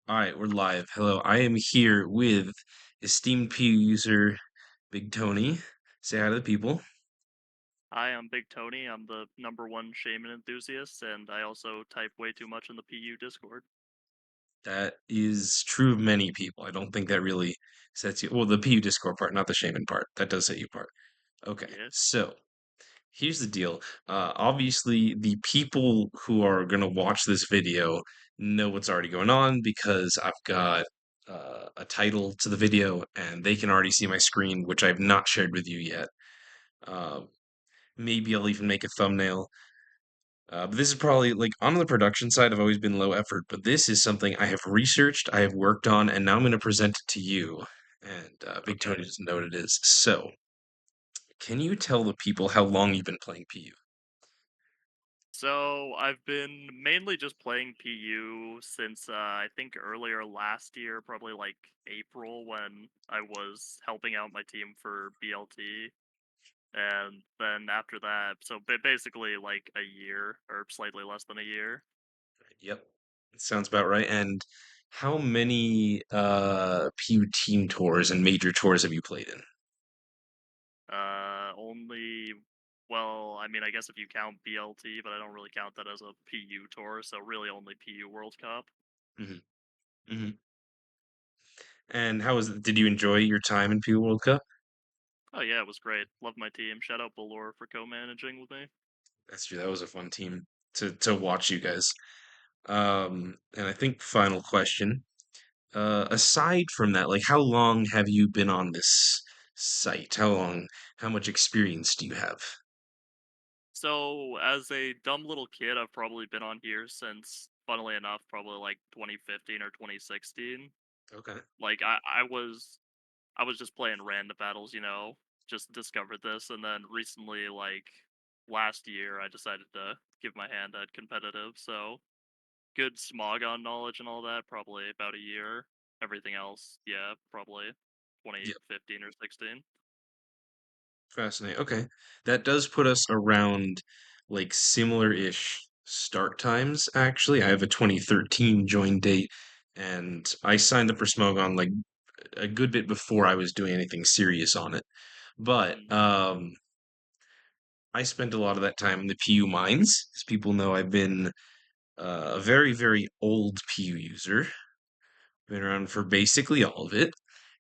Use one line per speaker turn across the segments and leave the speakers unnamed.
All right, we're live. Hello, I am here with esteemed PU user Big Tony. Say hi to the people.
Hi, I'm Big Tony. I'm the number one Shaman enthusiast, and I also type way too much in the PU Discord.
That is true of many people. I don't think that really sets you. Well, the PU Discord part, not the Shaman part. That does set you apart. Okay,
Yeah.
so here's the deal. Obviously, the people who are gonna watch this video know what's already going on because I've got a title to the video and they can already see my screen, which I've not shared with you yet. Um, Maybe I'll even make a thumbnail. But this is probably like on the production side, I've always been low effort, but this is something I have researched, I have worked on, and now I'm going to present it to you. And Big Tony
Okay.
doesn't know what it is. So, can you tell the people how long you've been playing PU?
So I've been mainly just playing PU since I think earlier last year, probably like April, when I was helping out my team for BLT, and then after that, so basically like a year or slightly less than a year.
Yep, sounds about right. And how many PU team tours and major tours have you played in?
Only, well, I mean, I guess if you count BLT, but I don't really count that as a PU tour, so really only PU World Cup.
Hmm. Hmm. And how was it? Did you enjoy your time in PU World Cup?
Oh yeah, it was great. Love my team. Shout out Balor for co-managing with me.
That's true. That was a fun team to watch you guys. And I think final question. Aside from that, like how long have you been on this site? How much experience do you have?
So, as a dumb little kid, I've probably been on here since, funnily enough, probably like 2015 or 2016.
Okay.
Like I was just playing random battles, just discovered this, and then recently, like last year, I decided to give my hand at competitive. So good Smogon knowledge and all that, probably about a year. Everything else, yeah, probably
Yep.
2015 or 16.
Fascinating. Okay. That does put us around like similar-ish start times, actually. I have a 2013 join date, and I signed up for Smogon like a good bit before I was doing anything serious on it. But
Mm.
I spent a lot of that time in the PU mines. As people know, I've been a very, very old PU user. Been around for basically all of it.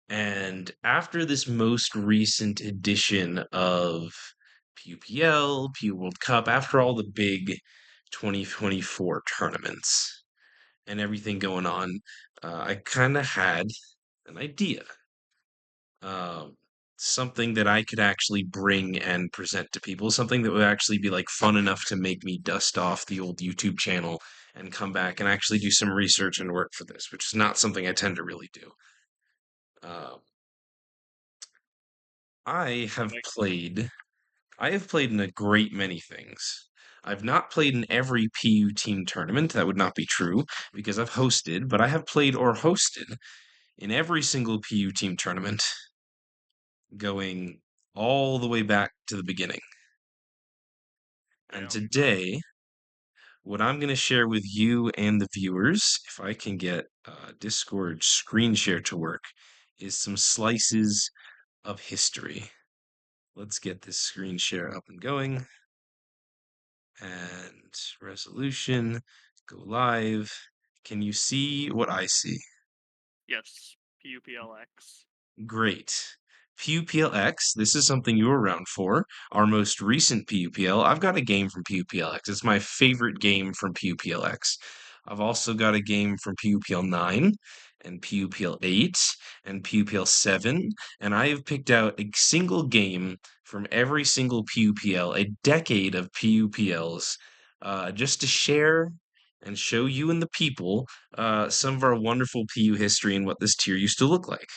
And after this most recent edition of PUPL, PU World Cup, after all the big 2024 tournaments and everything going on, I kind of had an idea. Um, Something that I could actually bring and present to people, something that would actually be like fun enough to make me dust off the old YouTube channel and come back and actually do some research and work for this, which is not something I tend to really do. Um, I
That
have
makes
played I have played in a great many things. I've not played in every PU team tournament. That would not be true because I've hosted, but I have played or hosted in every single PU team tournament going all the way back to the beginning. And
damn.
today, what I'm going to share with you and the viewers, if I can get Discord screen share to work, is some slices of history. Let's get this screen share up and going. And resolution, go live. Can you see what I see?
Yes, PUPLX.
Great. PUPLX, this is something you were around for. Our most recent PUPL. I've got a game from PUPLX. It's my favorite game from PUPLX. I've also got a game from PUPL 9 and PUPL 8 and PUPL 7. And I have picked out a single game from every single PUPL, a decade of PUPLs, just to share and show you and the people some of our wonderful PU history and what this tier used to look like.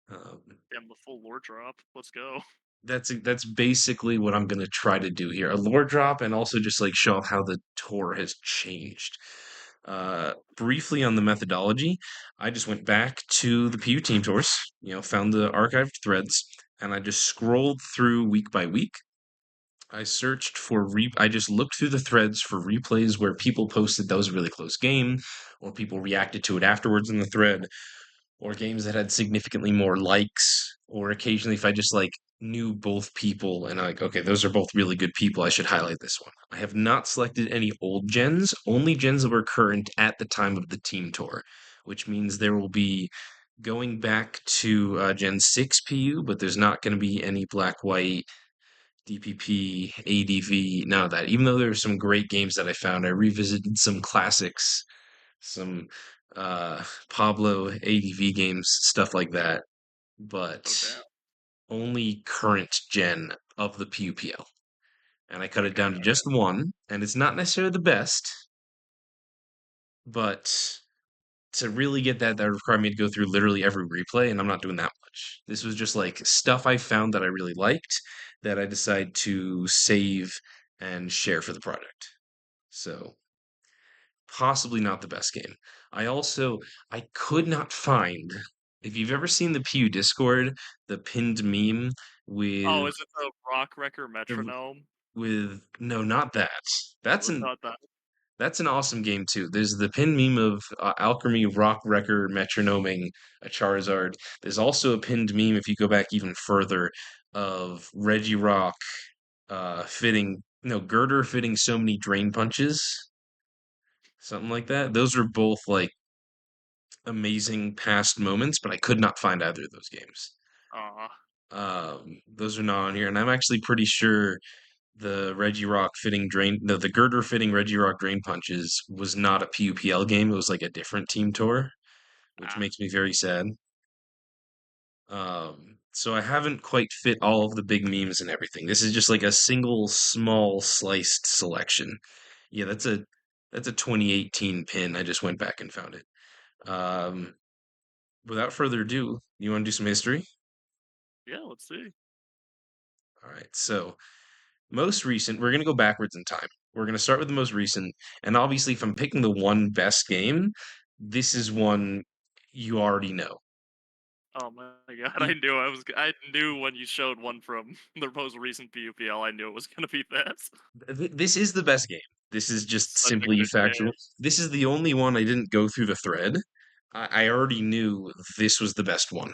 Um,
Damn, the full lore drop. Let's go.
that's basically what I'm gonna try to do here. A lore drop and also just like show how the tour has changed. Briefly on the methodology, I just went back to the PU team tours, found the archived threads, and I just scrolled through week by week. I searched for I just looked through the threads for replays where people posted that was a really close game, or people reacted to it afterwards in the thread, or games that had significantly more likes, or occasionally if I just like knew both people and like, okay, those are both really good people, I should highlight this one. I have not selected any old gens, only gens that were current at the time of the team tour, which means there will be going back to Gen 6 PU, but there's not going to be any black white DPP, ADV, none of that. Even though there were some great games that I found, I revisited some classics, some Pablo ADV games, stuff like that,
Oh
but
damn.
only current gen of the PUPL. And I cut it
Okay.
down to just one, and it's not necessarily the best, but to really get that, that required me to go through literally every replay, and I'm not doing that much. This was just like stuff I found that I really liked that I decided to save and share for the project. So possibly not the best game. I could not find, if you've ever seen the PU Discord, the pinned meme
Oh,
with
is it the Rock Wrecker
the
Metronome?
with no, not that.
Oh,
That's
it's
an
not that.
that's an awesome game too. There's the pin meme of Alchemy Rock Wrecker metronoming a Charizard. There's also a pinned meme if you go back even further of Regirock fitting no Girder fitting so many drain punches, something like that. Those are both like amazing past moments, but I could not find either of those games.
Aw.
Those are not on here, and I'm actually pretty sure the Regirock fitting drain, no, the Girder fitting Regirock drain punches was not a PUPL game. It was like a different team tour, which
Ah.
makes me very sad. So I haven't quite fit all of the big memes and everything. This is just like a single small sliced selection. Yeah, that's a 2018 pin. I just went back and found it. Um, Without further ado, you want to do some history?
Yeah, let's see.
All right. So, most recent, we're going to go backwards in time. We're going to start with the most recent. And obviously, if I'm picking the one best game, this is one you already know.
Oh my god,
E-
I knew when you showed one from the most recent PUPL, I knew it was gonna be this.
This is the best game. This is just
Such a
simply
good
factual.
game.
This is the only one I didn't go through the thread. I already knew this was the best one.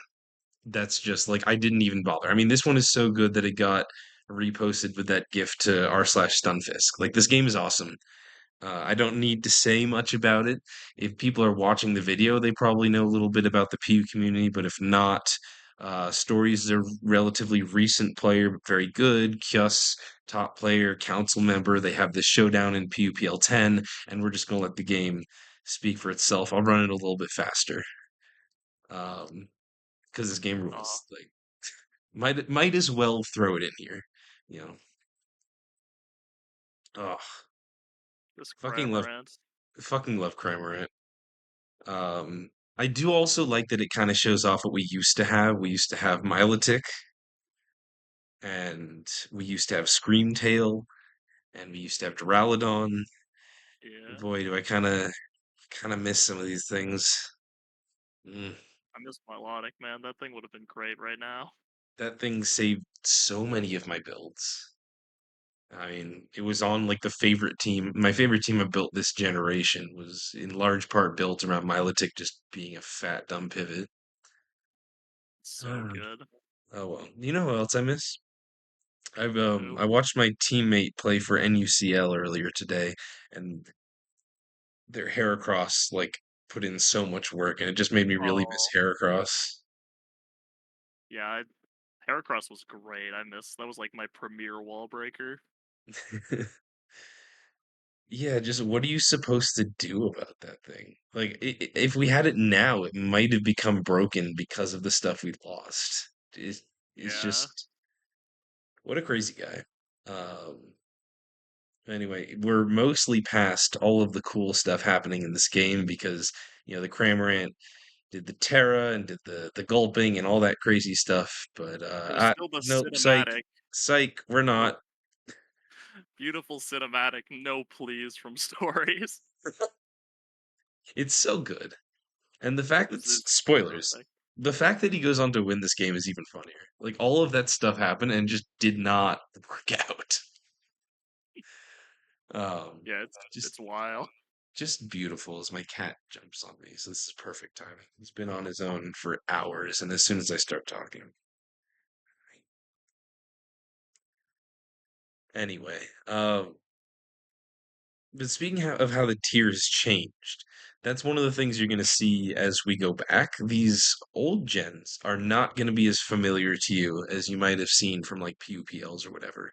That's just like I didn't even bother. I mean, this one is so good that it got reposted with that gift to r/Stunfisk. Like this game is awesome. I don't need to say much about it. If people are watching the video, they probably know a little bit about the PU community, but if not, Stories is a relatively recent player, but very good. Kyus, top player, council member. They have this showdown in PUPL 10, and we're just going to let the game speak for itself. I'll run it a little bit faster because this game
Aw,
rules. Like, might as well throw it in here. You know, oh,
this
fucking love,
Cramorant.
fucking love Crimorant. I do also like that it kind of shows off what we used to have. We used to have Milotic, and we used to have Screamtail, and we used to have Duraludon.
Yeah.
Boy, do I kind of miss some of these things. Mm,
I miss Milotic, man. That thing would have been great right now.
that thing saved so many of my builds. I mean, it was on like the favorite team. My favorite team I built this generation was in large part built around Milotic just being a fat dumb pivot.
So good.
Oh well. You know what else I miss?
Who?
I watched my teammate play for NUCL earlier today, and their Heracross like put in so much work, and it just made me really miss
Oh,
Heracross.
yeah. Heracross was great. I miss that was like my premier wall breaker.
Yeah, just what are you supposed to do about that thing? Like, if we had it now, it might have become broken because of the stuff we lost. It's
Yeah.
just what a crazy guy. Anyway, we're mostly past all of the cool stuff happening in this game because the Cramorant did the Terra and did the gulping and all that crazy stuff. But
There's still the
nope, psych,
cinematic.
psych, we're
Oh,
not.
beautiful cinematic. No please from stories.
It's so good, and the fact that
It's
spoilers,
perfect.
the fact that he goes on to win this game is even funnier. Like all of that stuff happened and just did not work out.
Yeah,
Just
it's wild.
just beautiful as my cat jumps on me. So this is perfect timing. He's been on his own for hours, and as soon as I start talking, anyway, but speaking of how the tiers changed, that's one of the things you're going to see as we go back. These old gens are not going to be as familiar to you as you might have seen from like PUPLs or whatever.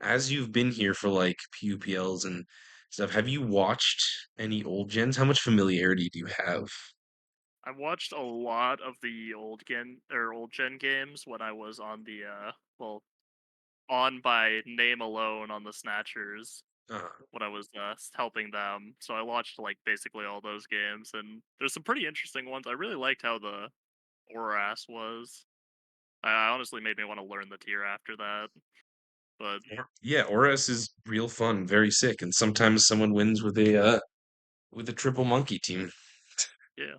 As you've been here for like PUPLs and stuff, have you watched any old gens? How much familiarity do you have?
I watched a lot of the old gen games when I was on the well, on by name alone on the Snatchers
Uh,
when I was helping them. So I watched like basically all those games, and there's some pretty interesting ones. I really liked how the Oras was. I honestly made me want to learn the tier after that. But
yeah, Oras is real fun, very sick, and sometimes someone wins with a triple monkey team.
yeah,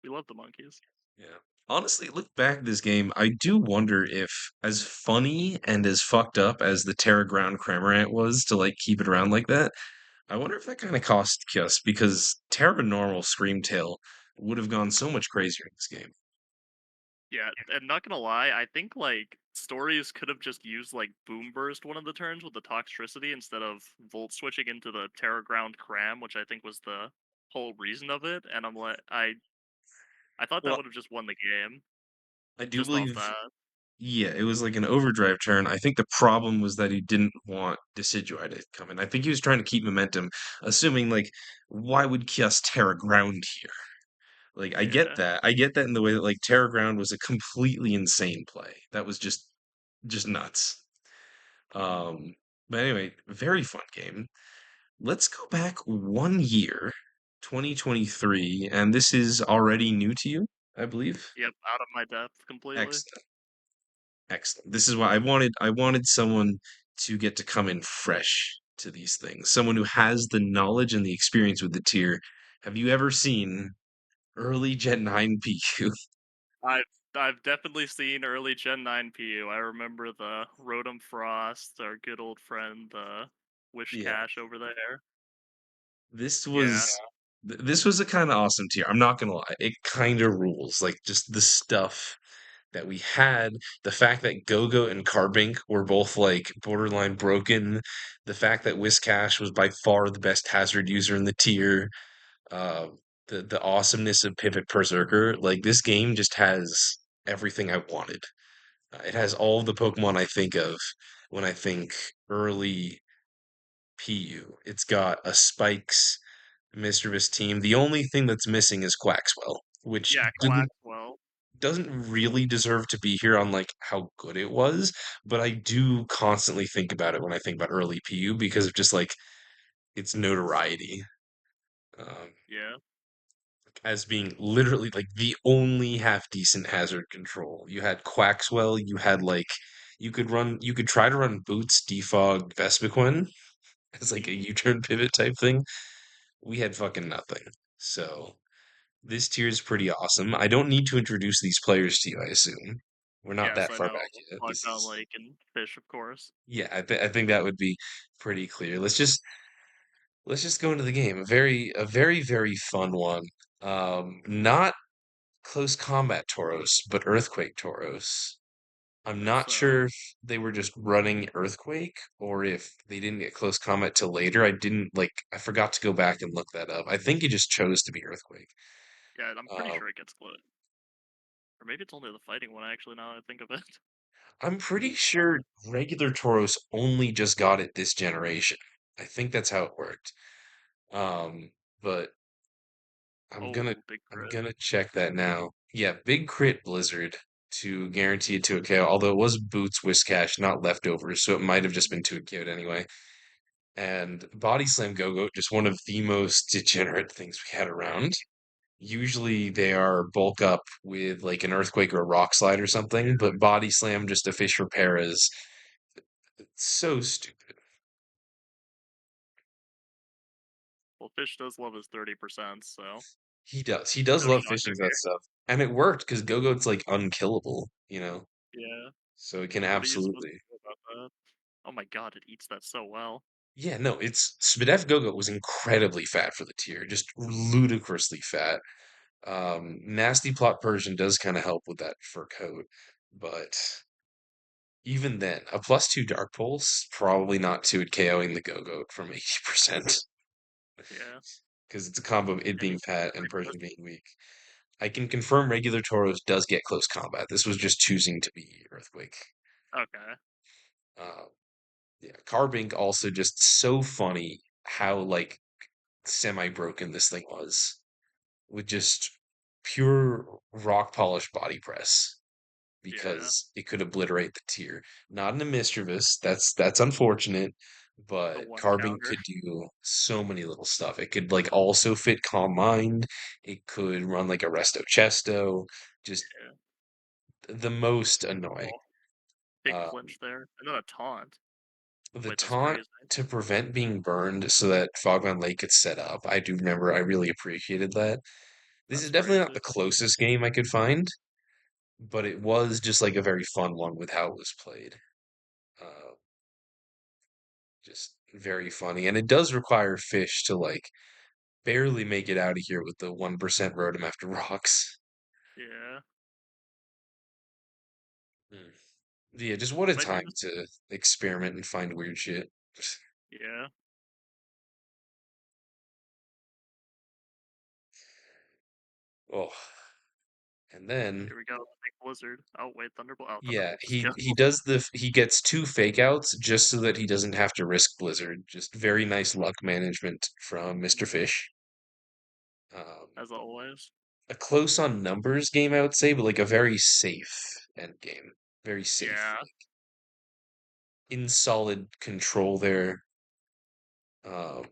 we love the monkeys.
Yeah. Honestly, look back at this game, I do wonder if, as funny and as fucked up as the Terra Ground Cramorant was to like keep it around like that, I wonder if that kind of cost Kios because Terra Normal Screamtail would have gone so much crazier in this game.
Yeah, and not gonna lie, I think like stories could have just used like Boom Burst one of the turns with the Toxtricity instead of Volt switching into the Terra Ground Cram, which I think was the whole reason of it. And I thought that
Well,
would have just won the game
I do
just off
believe,
that.
yeah, it was like an overdrive turn. I think the problem was that he didn't want Decidueye to come in. I think he was trying to keep momentum, assuming like, why would Kios Terra Ground here? Like I get
Yeah,
that. I get that in the way that like Terra Ground was a completely insane play. That was just nuts. Um but anyway, very fun game. Let's go back 1 year, 2023, and this is already new to you, I believe.
yep, out of my depth completely.
Excellent. Excellent. This is why I wanted someone to get to come in fresh to these things. Someone who has the knowledge and the experience with the tier. Have you ever seen early Gen 9 PQ?
I've I've definitely seen early Gen 9 PU. I remember the Rotom Frost, our good old friend, Wish
Yeah.
Cash over there.
This
Yeah,
was this was a kind of awesome tier. I'm not gonna lie. It kind of rules. Like just the stuff that we had, the fact that Gogo and Carbink were both like borderline broken, the fact that Whiscash was by far the best hazard user in the tier, uh, the awesomeness of Pivot Berserker. Like this game just has everything I wanted. It has all the Pokemon I think of when I think early PU. It's got a Spikes mischievous team. The only thing that's missing is Quaxwell, which
yeah, Quaxwell.
doesn't really deserve to be here on like how good it was, but I do constantly think about it when I think about early PU because of just like its notoriety. Um,
Yeah.
as being literally like the only half decent hazard control. You had Quaxwell, you had like you could try to run Boots, Defog, Vespiquen as like a U-turn pivot type thing. We had fucking nothing. So this tier is pretty awesome. I don't need to introduce these players to you, I assume. We're not
Yes,
that
I
far
know.
back yet. This
Lockdown
is
Lake and Fish, of course.
yeah, I think that would be pretty clear. Let's just go into the game. A very very fun one. Not close combat Tauros, but Earthquake Tauros. I'm
It's
not sure if they were just running Earthquake or if they didn't get close combat till later. I forgot to go back and look that up. I think he just chose to be Earthquake.
yeah, I'm pretty
Um,
sure it gets split. Or maybe it's only the fighting one actually now that I think of it.
I'm pretty sure regular Tauros only just got it this generation. I think that's how it worked. But I'm gonna
Oh, big
I'm
crit.
gonna check that now. Yeah, big crit Blizzard to guarantee it to a KO, although it was Boots Whiscash, not leftovers, so it might have just been to a KO anyway. And Body Slam Go-Go, just one of the most degenerate things we had around. Usually they are bulk up with like an Earthquake or a Rock Slide or something, but Body Slam just a fish for paras. It's so stupid.
Well, Fish does love his 30%, so
He does. He does
no
love
shock
fishing that
here.
stuff. And it worked because Go-Go's like unkillable, you know?
Yeah.
So it can
What are you supposed
absolutely.
to do about that? Oh my god, it eats that so well.
Yeah, no, it's Spadef Gogo was incredibly fat for the tier, just ludicrously fat. Nasty Plot Persian does kind of help with that fur coat, but even then, a +2 Dark Pulse probably not 2 at KOing the Go-Goat from 80%
Yeah,
because it's a combo of it
and
being
he's
fat and
pretty
Persian
pussy.
being weak. I can confirm regular Tauros does get close combat. This was just choosing to be Earthquake.
Okay.
Uh, yeah, Carbink also just so funny how like semi-broken this thing was with just pure rock polish body press
Yeah,
because it could obliterate the tier. Not in a mischievous, that's unfortunate,
the
but
one
Carbink
counter.
could do so many little stuff. It could like also fit Calm Mind. It could run like a Resto Chesto, just
Yeah.
the most annoying.
Oh, big
Uh,
flinch there, and then a taunt.
the
Wait, that's
taunt
crazy.
to prevent being burned so that Fogbound Lake could set up. I do remember I really appreciated that. This is
That's
definitely not the
crazy.
closest game I could find, but it was just like a very fun one with how it was played. Uh, just very funny. And it does require fish to like barely make it out of here with the 1% Rotom after rocks.
Yeah,
Mm. Yeah, just what a
might be
time
just
to experiment and find weird shit.
yeah.
Oh, and then
Here we go. Big blizzard. Oh wait, thunderbolt. Oh,
yeah,
thunderbolt just
he
killed.
does he gets two fake outs just so that he doesn't have to risk Blizzard. Just very nice luck management from Mr. Fish. Um,
As always.
a close on numbers game, I would say, but like a very safe end game. Very safe.
Yeah.
In solid control there. Um,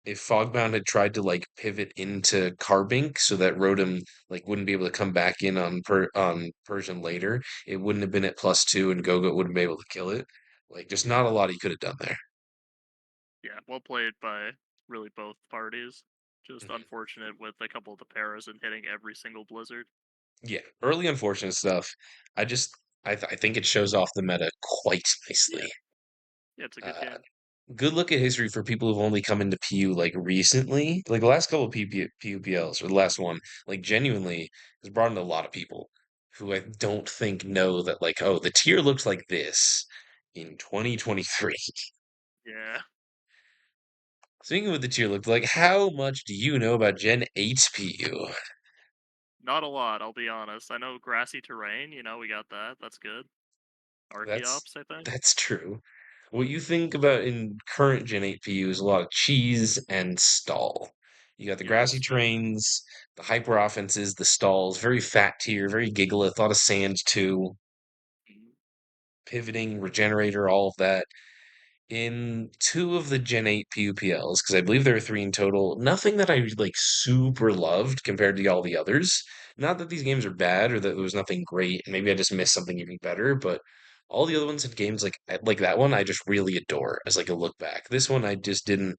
if Fogbound had tried to like pivot into Carbink so that Rotom like wouldn't be able to come back in on Persian later, it wouldn't have been at +2 and Gogo wouldn't be able to kill it. Like just not a
Yeah.
lot he could have done there.
Yeah. Well played by really both parties. Just
Mhm.
unfortunate with a couple of the paras and hitting every single blizzard.
Yeah, early unfortunate stuff. I just I think it shows off the meta quite
Yeah.
nicely.
Yeah, it's a good
Uh,
game.
good look at history for people who've only come into PU like recently. Like the last couple of PUPLs or the last one, like genuinely has brought in a lot of people who I don't think know that like, oh, the tier looks like this in 2023.
Yeah.
Speaking of what the tier looked like, how much do you know about Gen 8 PU?
Not a lot, I'll be honest. I know grassy terrain, we got that. That's good.
That's
Archeops, I think.
that's true. What you think about in current Gen 8 PU is a lot of cheese and stall. You got the grassy
Yes.
trains, the hyper offenses, the stalls, very fat tier, very Gigalith, a lot of sand too,
Mm,
pivoting, regenerator, all of that. In two of the Gen 8 PUPLs, because I believe there are three in total, nothing that I like super loved compared to all the others. Not that these games are bad or that there was nothing great, and maybe I just missed something even better, but all the other ones had games like that one I just really adore as like a look back. This one I just didn't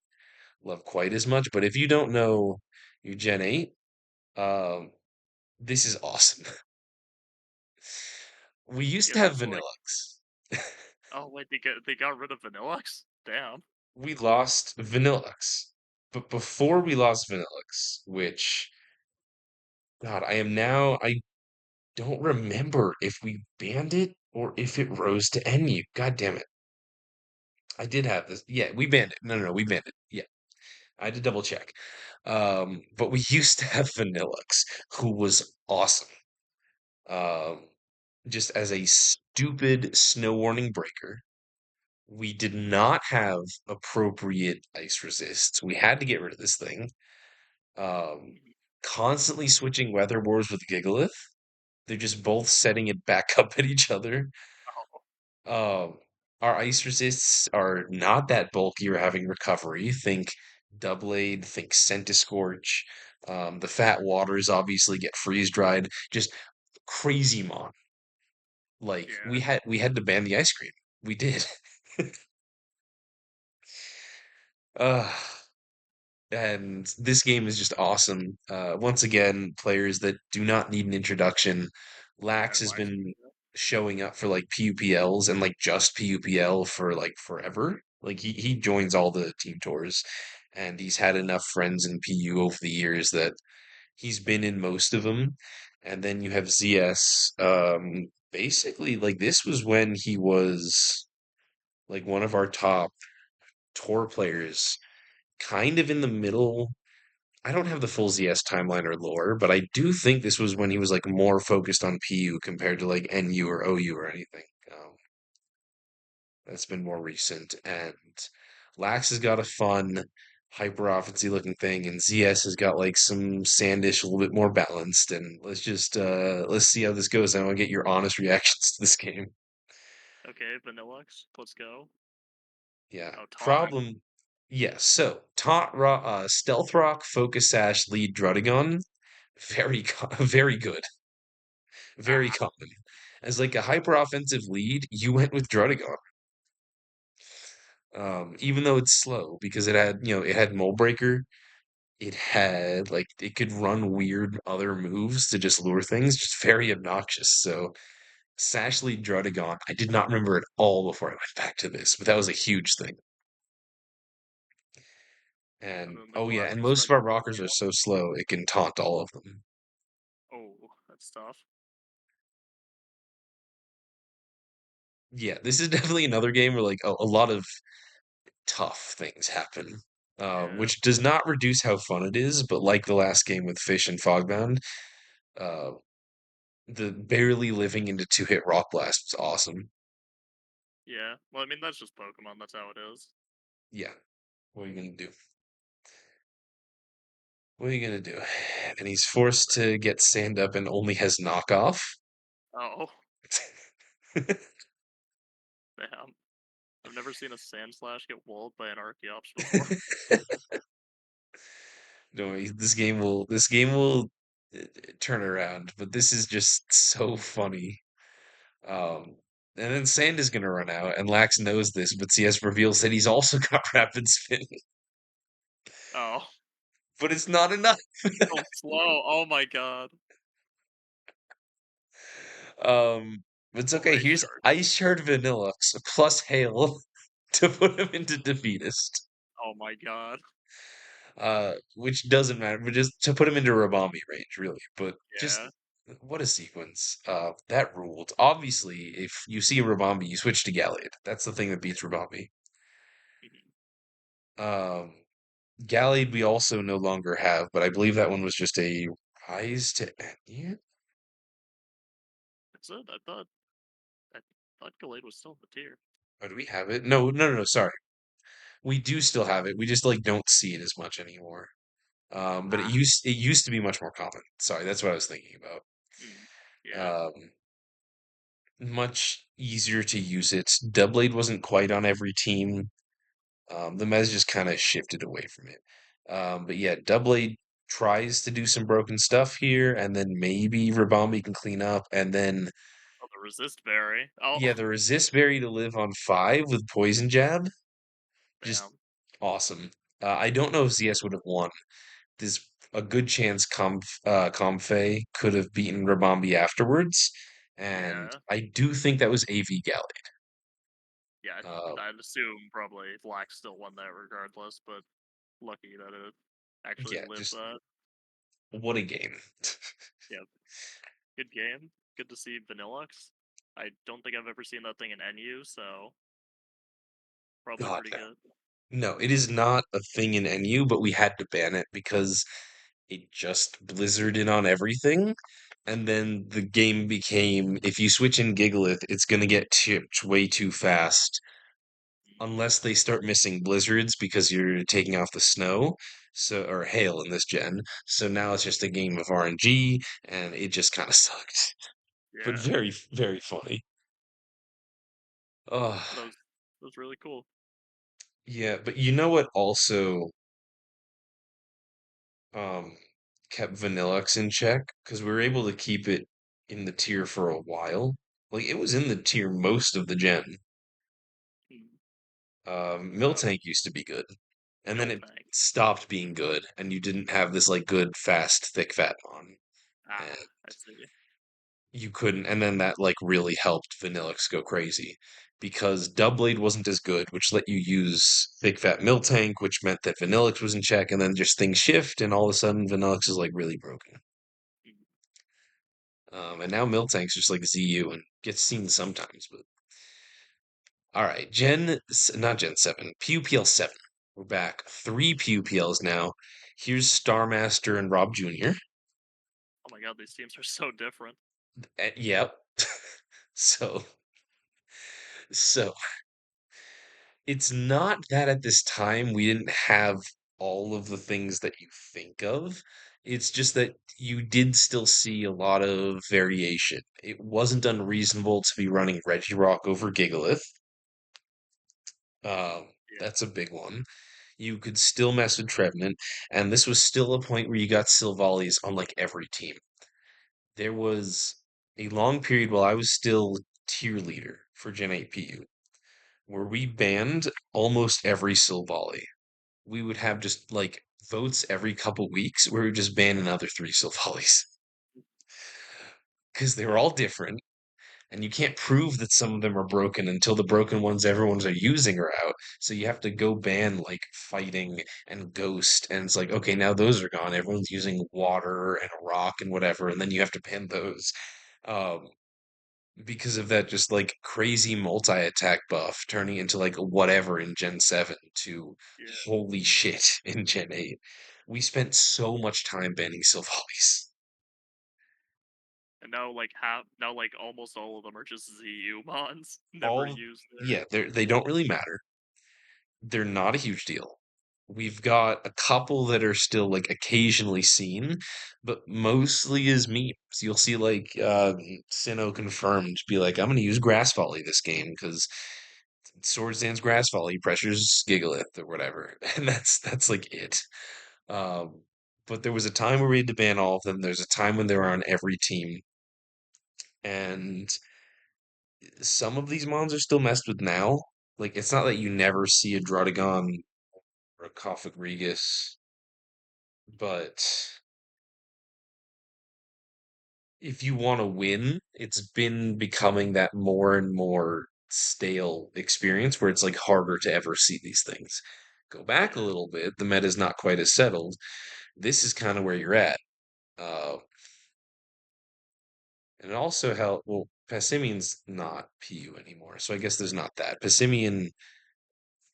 love quite as much, but if you don't know your Gen 8, um, this is awesome. We used
yeah,
to have
there's like
Vanillux.
oh wait, they got rid of Vanillux? Damn.
We lost Vanillux. But before we lost Vanillux, which, God, I don't remember if we banned it or if it rose to NU. God damn it. I did have this. Yeah, we banned it. No, we banned it. Yeah, I had to double check. But we used to have Vanillux, who was awesome. Um, just as a stupid snow warning breaker. We did not have appropriate ice resists. We had to get rid of this thing. Um,
Mhm.
constantly switching weather wars with Gigalith. They're just both setting it back up at each other.
Oh,
Um, our ice resists are not that bulky or having recovery. Think Doublade, think Centiskorch. The fat waters obviously get freeze dried. Just crazy mon. Like
yeah.
we had to ban the ice cream. We did. Uh And this game is just awesome. Once again, players that do not need an introduction.
Yeah,
Lax has
Lax.
been showing up for like PUPLs and like just PUPL for like forever. Like he joins all the team tours, and he's had enough friends in PU over the years that he's been in most of them. And then you have ZS. Basically, like this was when he was like one of our top tour players, kind of in the middle. I don't have the full ZS timeline or lore, but I do think this was when he was like more focused on PU compared to like NU or OU or anything. That's been more recent. And Lax has got a fun, hyper offensive looking thing, and ZS has got like some sandish, a little bit more balanced. And let's see how this goes. I want to get your honest reactions to this game.
Okay, Vanillux, let's go.
Yeah.
Oh, taunt.
Problem. Yes. So Stealth Rock, Focus Sash, Lead Druddigon, very good, very
Ah,
common. As like a hyper offensive lead, you went with Druddigon. Even though it's slow because it had Mold Breaker, it had like it could run weird other moves to just lure things, just very obnoxious. So Sashly Drudigon, I did not remember at all before I went back to this, but that was a huge thing.
and
And
then the
oh yeah, and
classic
most of our
Spectral
rockers are
Tornado.
so slow it can taunt all of them.
Oh, that's tough.
Yeah, this is definitely another game where like a lot of tough things happen.
Yeah,
Which does not reduce how fun it is, but like the last game with Fish and Fogbound, uh, the barely living into two-hit Rock Blast was awesome.
yeah. Well, I mean, that's just Pokemon. That's how it is.
Yeah, what are you gonna do? What are you gonna do? And he's forced to get stand up and only has knockoff.
Oh, damn. I've never seen a Sandslash get walled by an Archeops before.
No, this game will turn around, but this is just so funny. Um, and then Sand is gonna run out, and Lax knows this, but CS reveals that he's also got rapid spin,
Oh,
but it's not enough.
so slow. Oh my god.
But it's
Oh,
okay.
Ice
Here's
Shard.
Ice Shard Vanillux plus Hail to put him into Defeatist.
Oh my god.
Which doesn't matter, but just to put him into Rabami range, really. But just
Yeah.
what a sequence. That ruled. Obviously, if you see a Rabami, you switch to Gallade. That's the thing that beats Rabami.
Mhm.
Um, Gallade we also no longer have, but I believe that one was just a rise to Enya.
That's it. I thought Gallade was still in the tier.
Or do we have it? No, no, no, no. Sorry, we do still have it. We just like don't see it as much anymore. But
Ah.
it used to be much more common. Sorry, that's what I was thinking about.
Mm. Yeah.
Um, Much easier to use it. Doublade wasn't quite on every team. The Mez just kind of shifted away from it. But yeah, Doublade tries to do some broken stuff here, and then maybe Rabambi can clean up, and then
Oh, the Resist Berry. Oh,
yeah, the Resist Berry to live on 5 with Poison Jab, just
damn.
awesome. I don't know if ZS would have won. There's a good chance Comfey could have beaten Rabambi afterwards, and
Yeah.
I do think that was AV Galley.
Yeah.
Um,
I'd assume probably Black still won that regardless, but lucky that it actually
yeah,
lived
just
that.
what a game.
Yeah. Good game. Good to see Vanillux. I don't think I've ever seen that thing in NU, so probably
God,
pretty
no.
good.
No, it is not a thing in NU, but we had to ban it because it just blizzarded on everything. And then the game became, if you switch in Gigalith, it's gonna get chipped way too fast
Mm.
unless they start missing blizzards because you're taking off the snow. So, or hail in this gen. So now it's just a game of RNG, and it just kind of sucked. But
Yeah.
very, very funny. Oh,
But that was really cool.
yeah. But you know what also um kept Vanillux in check? Because we were able to keep it in the tier for a while. Like it was in the tier most of the gen.
Mm.
Miltank used to be good, and then it
Miltank.
stopped being good, and you didn't have this like good, fast, thick fat on,
Ah,
and
I see.
you couldn't. And then that like really helped Vanillux go crazy. because Doublade wasn't as good, which let you use Big Fat Miltank, which meant that Vanillix was in check, and then just things shift, and all of a sudden Vanillix is like really broken.
Mhm.
And now Miltank's just like ZU and gets seen sometimes. But all right, not Gen 7, PUPL 7. We're back. Three PUPLs now. Here's Starmaster and Rob Jr.
Oh my god, these teams are so different.
Yep. So, so it's not that at this time we didn't have all of the things that you think of. It's just that you did still see a lot of variation. It wasn't unreasonable to be running Regirock over Gigalith.
Yeah.
That's a big one. You could still mess with Trevenant, and this was still a point where you got Silvali's on like every team. There was a long period while I was still tier leader for Gen 8 PU, where we banned almost every Silvally. We would have just like votes every couple weeks where we would just ban another three Silvallis because they were all different. And you can't prove that some of them are broken until the broken ones everyone's are using are out. So you have to go ban like fighting and ghost, and it's like, okay, now those are gone. Everyone's using water and a rock and whatever, and then you have to ban those. Um, because of that just like crazy multi-attack buff turning into like whatever in Gen 7 to
Yeah.
holy shit in Gen 8. We spent so much time banning Sylvalis.
And now like almost all of them are just ZU mons. Never
All
used there.
yeah, they don't really matter. They're not a huge deal. We've got a couple that are still like occasionally seen, but mostly as memes. You'll see like Sinnoh confirmed be like, I'm gonna use Grass Volley this game because Swords Dance Grass Volley pressures Gigalith or whatever. And that's like it. Um, but there was a time where we had to ban all of them. There's a time when they were on every team. And some of these mons are still messed with now. Like it's not that you never see a Draudigon or a Koffing Regis, but if you want to win, it's been becoming that more and more stale experience where it's like harder to ever see these things. Go back a
Yeah.
little bit, the meta's not quite as settled. This is kind of where you're at. Uh, and it also helped, well, Passimian's not PU anymore, so I guess there's not that. Passimian,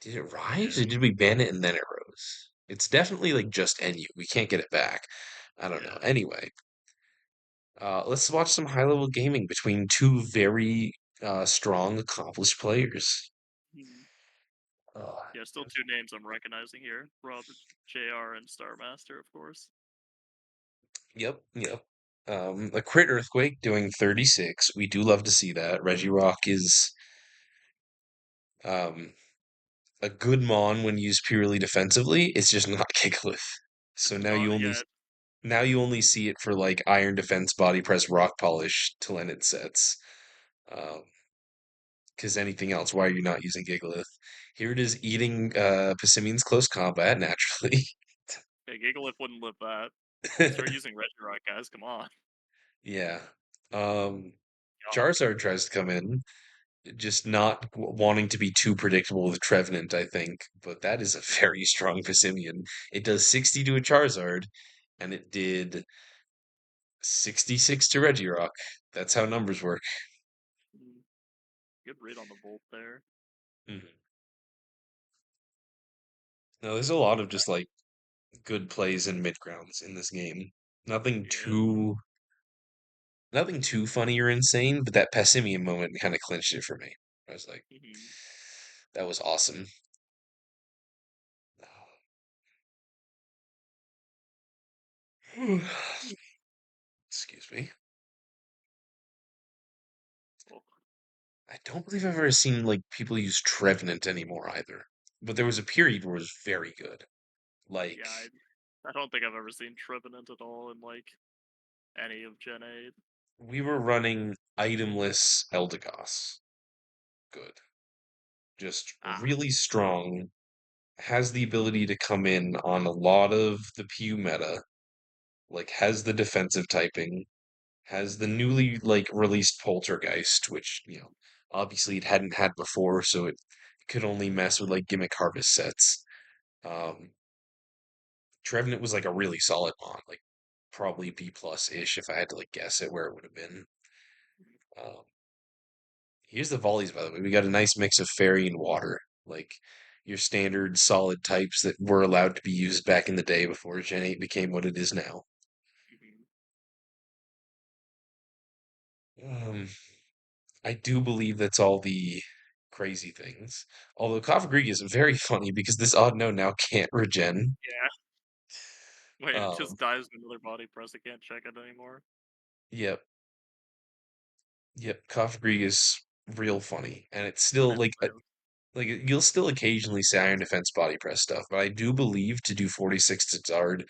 did it rise or
Yeah.
did we ban it and then it rose? It's definitely like just NU. We can't get it back. I don't know.
Yeah.
Anyway, let's watch some high level gaming between two very strong, accomplished players.
Mhm.
Uh,
Yeah, still two names I'm recognizing here. Robert JR and Starmaster, of course.
yep, yep. A crit earthquake doing 36. We do love to see that. Regirock is um, a good mon when used purely defensively. It's just not Gigalith. So
It's not yeah,
now you only see it for like Iron Defense, Body Press, Rock Polish till end it sets. Um, because anything else, why are you not using Gigalith? Here it is eating Passimian's close combat naturally.
yeah, Gigalith wouldn't live that. Start using Regirock, guys, come on.
Yeah. Um,
God.
Charizard tries to come in, just not wanting to be too predictable with Trevenant, I think. But that is a very strong Passimian. It does 60 to a Charizard, and it did 66 to Regirock. That's how numbers work.
Mm, good read on the Volt there.
Mhm. Now, there's a lot of just like good plays and mid grounds in this game. Nothing
Yeah.
too Nothing too funny or insane, but that Passimian moment kind of clinched it for me. I was like,
Hmm.
that was awesome. Excuse me.
Well,
I don't believe I've ever seen like people use Trevenant anymore either. But there was a period where it was very good. Like
yeah, I don't think I've ever seen Trevenant at all in like any of Gen 8.
we were running itemless Eldegoss. Good. Just
Ah.
really strong. Has the ability to come in on a lot of the Pew meta. Like has the defensive typing, has the newly like released Poltergeist, which, Obviously, it hadn't had before, so it could only mess with like gimmick harvest sets. Um, Trevenant was like a really solid mon, like probably B plus ish if I had to like guess at where it would have been. Um, Here's the volleys, by the way. We got a nice mix of fairy and water, like your standard solid types that were allowed to be used back in the day before Gen 8 became what it is now.
Mhm.
Um, I do believe that's all the crazy things. Although Kafagrig is very funny because this odd no now can't regen.
Yeah. Wait, it
Um,
just dies in another body press. I can't check it anymore.
yep, yep. Kafagrig is real funny, and it's still
That's real.
like you'll still occasionally see Iron Defense body press stuff, but I do believe to do 46 to Zard,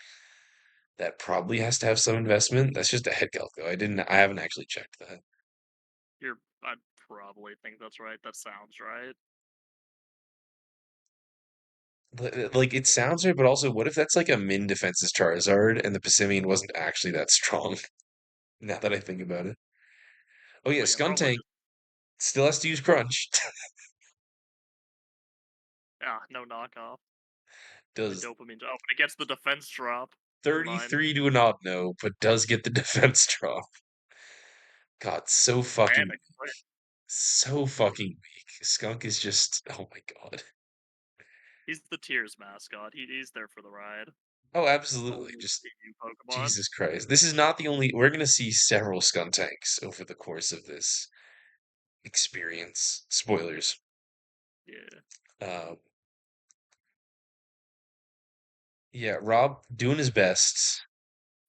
that probably has to have some investment. That's just a head calc though. I haven't actually checked that.
I probably think that's right. That sounds right.
Like it sounds right, but also what if that's like a min defenses Charizard and the Passimian wasn't actually that strong? Now that I think about it. Oh yeah,
But yeah, probably
Skuntank
just
still has to use Crunch.
no knockoff. The
Does
dopamine. Oh, but it gets the defense drop. Never mind.
33 to an odd no, but does get the defense drop. God, so fucking
And a crit.
so fucking weak. Skunk is just oh my god.
He's the Tears mascot. He's there for the ride.
Oh, absolutely.
Only
Just
PU Pokemon.
Jesus Christ. This is not the only we're gonna see several Skuntanks over the course of this experience. Spoilers.
Yeah.
Um, yeah, Rob doing his best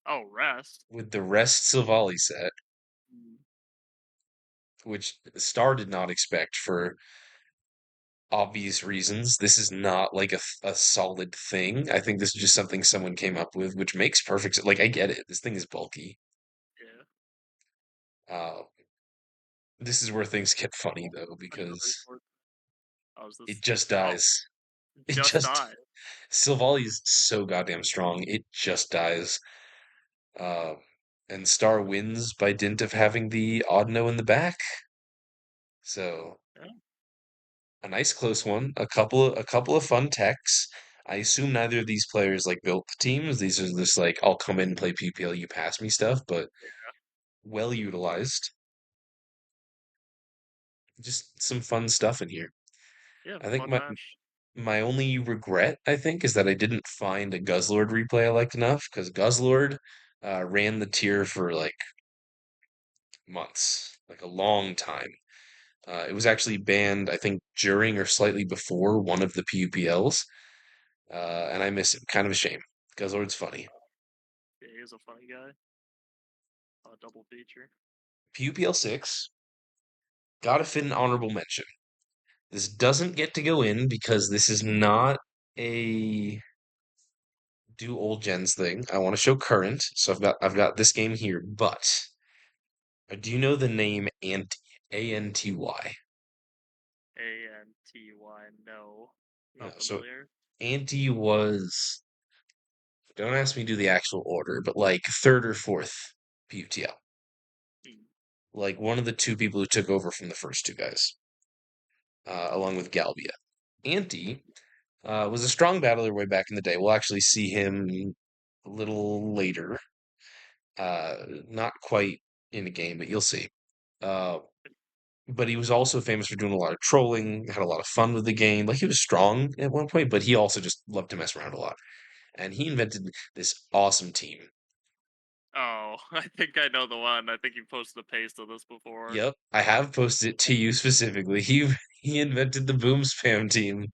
Oh, rest.
with the rest Silvally set,
Mm,
which Star did not expect for obvious reasons. This is not like a solid thing. I think this is just something someone came up with, which makes perfect sense. Like, I get it. This thing is bulky.
yeah.
Uh, this is where things get funny,
Oh,
though,
another
because
short. Oh, is
it
this?
just
Oh,
dies. It
just
just,
died.
Silvally is so goddamn strong. It just dies. Um, and Star wins by dint of having the odd no in the back. So
Yeah.
a nice close one. A couple of fun techs. I assume neither of these players like built the teams. These are just like I'll come in and play PPL, you pass me stuff, but well utilized. Just some fun stuff in here.
Yeah.
I think
Fun match.
my only regret, I think, is that I didn't find a Guzzlord replay I liked enough because Guzzlord ran the tier for like months, like a long time. It was actually banned, I think, during or slightly before one of the PUPLs, and I miss him. Kind of a shame. Guzzlord's funny.
Yeah, he is a funny guy. Double feature.
PUPL 6, gotta fit an honorable mention. This doesn't get to go in because this is not a do old gens thing. I want to show current, so I've got this game here, but do you know the name Anti? Anty?
Anty. No,
Yeah,
not
so
familiar.
Anty was, don't ask me to do the actual order, but like third or fourth PUTL.
Hmm.
Like one of the two people who took over from the first two guys, along with Galvia. Anty was a strong battler way back in the day. We'll actually see him a little later. Not quite in the game, but you'll see. Uh, but he was also famous for doing a lot of trolling, had a lot of fun with the game. Like he was strong at one point, but he also just loved to mess around a lot. And he invented this awesome team.
Oh, I think I know the one. I think you posted a paste of this before.
Yep, I have posted it to you specifically. He invented the boom spam team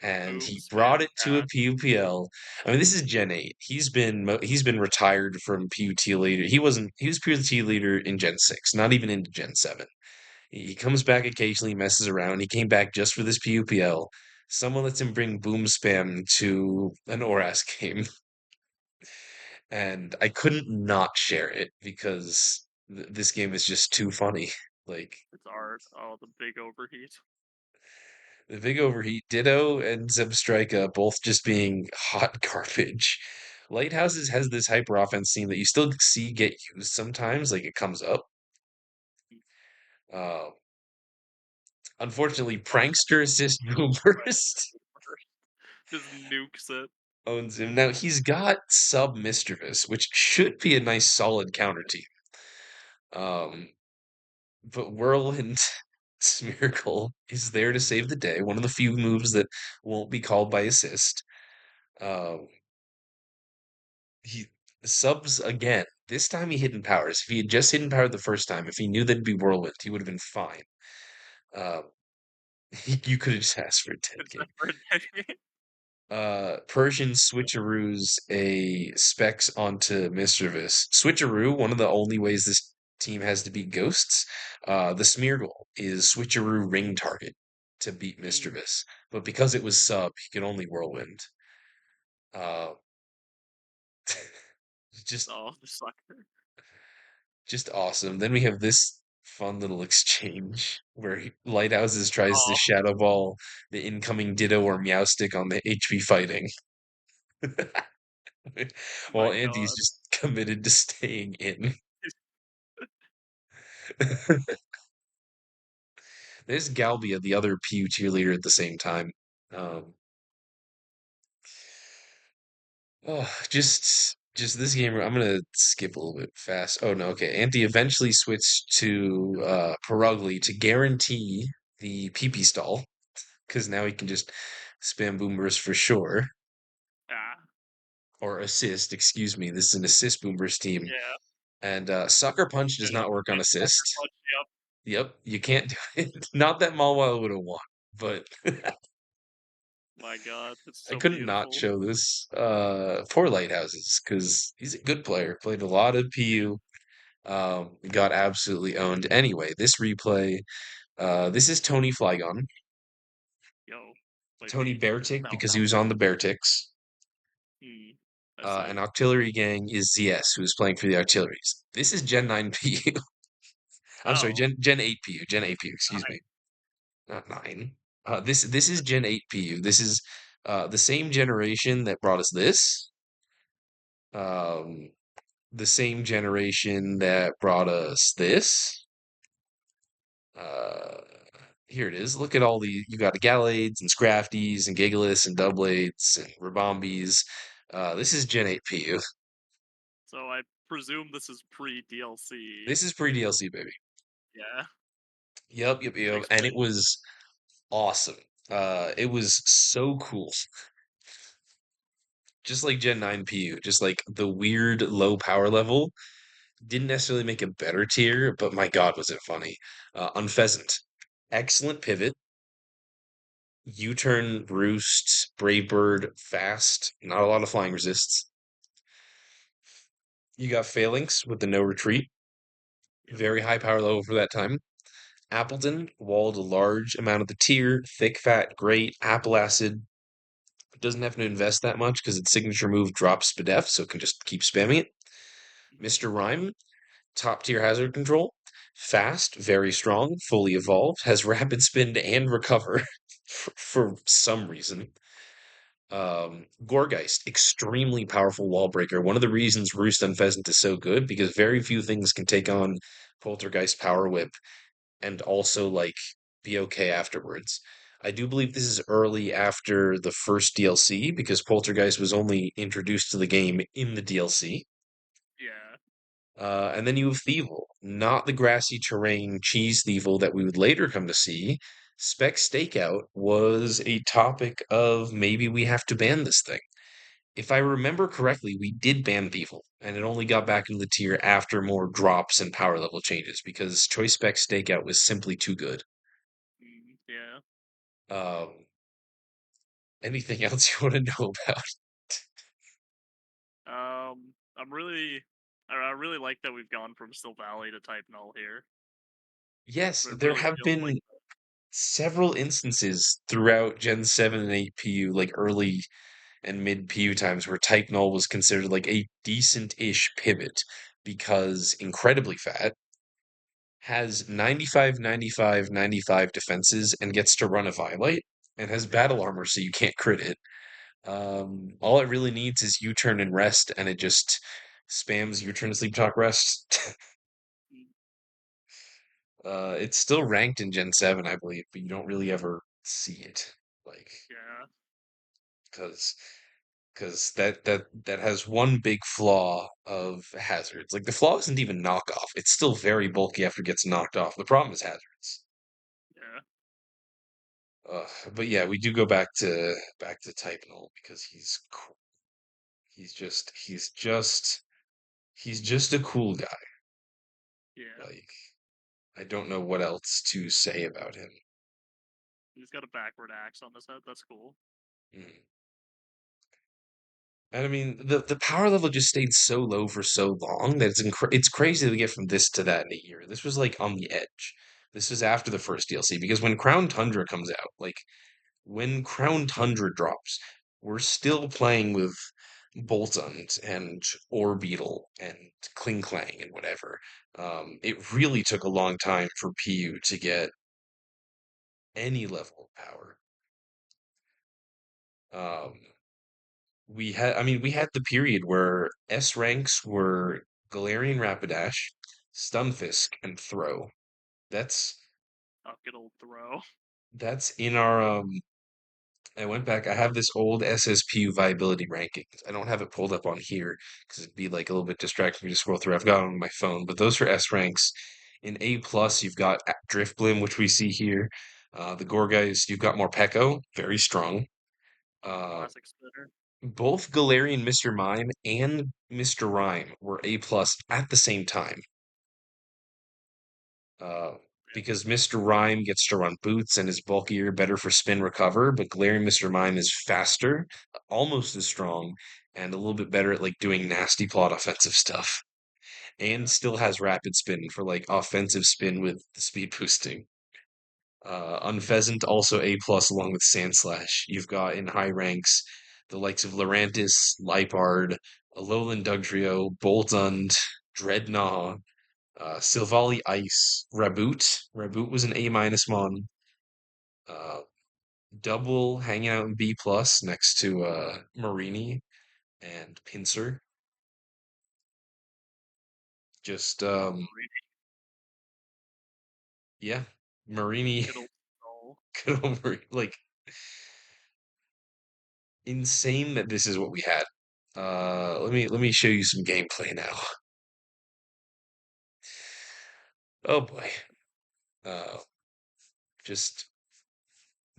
and
Boom
he brought
spam
it to a
cat.
PUPL. I mean, this is Gen 8. He's been retired from PUT leader. He was PUT leader in Gen 6, not even into Gen 7. He comes back occasionally, messes around. He came back just for this PUPL. Someone lets him bring boom spam to an ORAS game, and I couldn't not share it because this game is just too funny. Like
It's art. Oh, the big overheat.
the big overheat, Ditto and Zebstrika both just being hot garbage. Lighthouses has this hyper offense theme that you still see get used sometimes, like it comes up. Uh, Unfortunately,
Oh,
Prankster Assist
right.
Boomerst
Just nukes it.
owns him. Now he's got Sub Mischievous, which should be a nice solid counter team. Um, but Whirlwind Smeargle is there to save the day. One of the few moves that won't be called by assist. Um, he subs again. This time he hidden powers. If he had just hidden power the first time, if he knew that'd be Whirlwind, he would have been fine. Um, you could have just asked for a 10 game. Persian switcheroos a specs onto Mischievous. Switcheroo, one of the only ways this team has to beat ghosts. The Smeargle is switcheroo ring target to beat
Mm.
Mischievous. But because it was sub, he could only whirlwind. Uh, just
Oh, the sucker.
just awesome. Then we have this fun little exchange where Lighthouses tries to
Oh
shadow ball the incoming Ditto or Meowstic on the HP fighting. While
my
Andy's
god.
just committed to staying in. There's Galbia, the other PU cheerleader at the same time. Um, oh, just this game. I'm gonna skip a little bit fast. Oh no, okay. Andy eventually switched to Perugly to guarantee the PP stall because now he can just spam boomers for sure
Ah,
or assist. Excuse me. This is an assist boomers team,
yeah.
and Sucker Punch does not work on
And sucker
assist.
punch, yep.
Yep, you can't do it. Not that Mawile would have won, but
My god, it's
I
so
couldn't not
beautiful.
show this. Poor Lighthouses, because he's a good player. Played a lot of PU. Got absolutely owned. Anyway, this replay. This is Tony Flygon.
Yo.
Tony
Wait.
Beartick
No,
because he
no.
was on the Bearticks.
Hmm. I see.
And Octillery Gang is ZS, who is playing for the Octilleries. This is Gen 9 PU. I'm sorry,
Oh,
Gen 8 PU. Gen 8 PU, excuse me.
nine.
Not 9. This is Gen 8 PU. This is the same generation that brought us this. Um, the same generation that brought us this. Uh, Here it is. Look at all the you got Gallades and Scrafties and Gigaliths and Doublades and Rabombies. This is Gen 8 PU.
So I presume this is pre DLC.
This is pre DLC, baby.
Yeah.
Yep. And it
Explain.
was awesome. It was so cool. Just like Gen 9 PU, just like the weird low power level didn't necessarily make a better tier, but my God, was it funny. Unpheasant. Excellent pivot. U-turn, roost, brave bird, fast. Not a lot of flying resists. You got Phalanx with the no retreat.
Yep.
Very high power level for that time. Appleton walled a large amount of the tier. Thick, fat, great. Apple acid doesn't have to invest that much because its signature move drops Spadef, so it can just keep spamming it.
Mhm.
Mr. Rhyme, top tier hazard control. Fast, very strong, fully evolved, has rapid spin and recover for some reason. Gorgeist, extremely powerful wall breaker. One of the reasons Roost and Pheasant is so good because very few things can take on Poltergeist Power Whip and also like be okay afterwards. I do believe this is early after the first DLC because Poltergeist was only introduced to the game in the DLC.
Yeah.
And then you have Thievel, not the grassy terrain cheese Thievel that we would later come to see. Spec Stakeout was a topic of maybe we have to ban this thing. If I remember correctly, we did ban Thievel, and it only got back into the tier after more drops and power level changes because Choice Spec Stakeout was simply too good.
Yeah.
Um, Anything else you want to know about?
I really like that we've gone from Still Valley to Type Null here.
Yes,
It
there
really
have
feels like
been several instances throughout Gen 7 and 8 PU, like early and mid PU times, where Type Null was considered like a decent-ish pivot because incredibly fat, has 95, 95, 95 defenses, and gets to run a Violite, and has
yeah.
battle armor so you can't crit it. All it really needs is U-turn and rest, and it just spams U-turn, sleep, talk, rest.
Mm.
It's still ranked in Gen 7, I believe, but you don't really ever see it. Like,
Yeah.
because that has one big flaw of hazards. Like the flaw isn't even knockoff. It's still very bulky after it gets knocked off. The problem is hazards.
Yeah.
But yeah, we do go back to Type Null because he's just a cool guy.
Yeah.
Like I don't know what else to say about him.
He's got a backward axe on his head. That's cool.
Mm. And I mean, the power level just stayed so low for so long that it's crazy to get from this to that in a year. This was like on the edge. This was after the first DLC because when Crown Tundra comes out, like when Crown Tundra drops, we're still playing with Boltund and Orbeetle and Kling Clang and whatever. It really took a long time for PU to get any level of power. Um, we had the period where S ranks were Galarian Rapidash, Stunfisk, and Throw. That's
Oh, good old throw.
that's in our I went back. I have this old SSPU viability rankings. I don't have it pulled up on here because it'd be like a little bit distracting for me to scroll through. I've got it on my phone, but those are S ranks. In A plus, you've got Drifblim, which we see here. The Gorgeist, you've got Morpeko, very strong. Uh,
Classic spitter.
both Galarian Mr. Mime and Mr. Rhyme were A plus at the same time. Uh, because Mr. Rhyme gets to run boots and is bulkier, better for spin recover, but Galarian Mr. Mime is faster, almost as strong, and a little bit better at like doing nasty plot offensive stuff. And
Yeah.
still has rapid spin for like offensive spin with the speed boosting. Unfezant also A plus along with Sandslash. You've got in high ranks the likes of Lurantis, Lipard, Alolan Dugtrio, Boltund, Dreadnought, Silvally Ice, Raboot. Raboot was an A minus mon. Uh, Double hanging out in B plus next to Marini and Pinsir. Just
Oh, Marini.
yeah, Marini.
Good old soul.
Good old like insane that this is what we had. Let me show you some gameplay now. Oh boy. Uh, just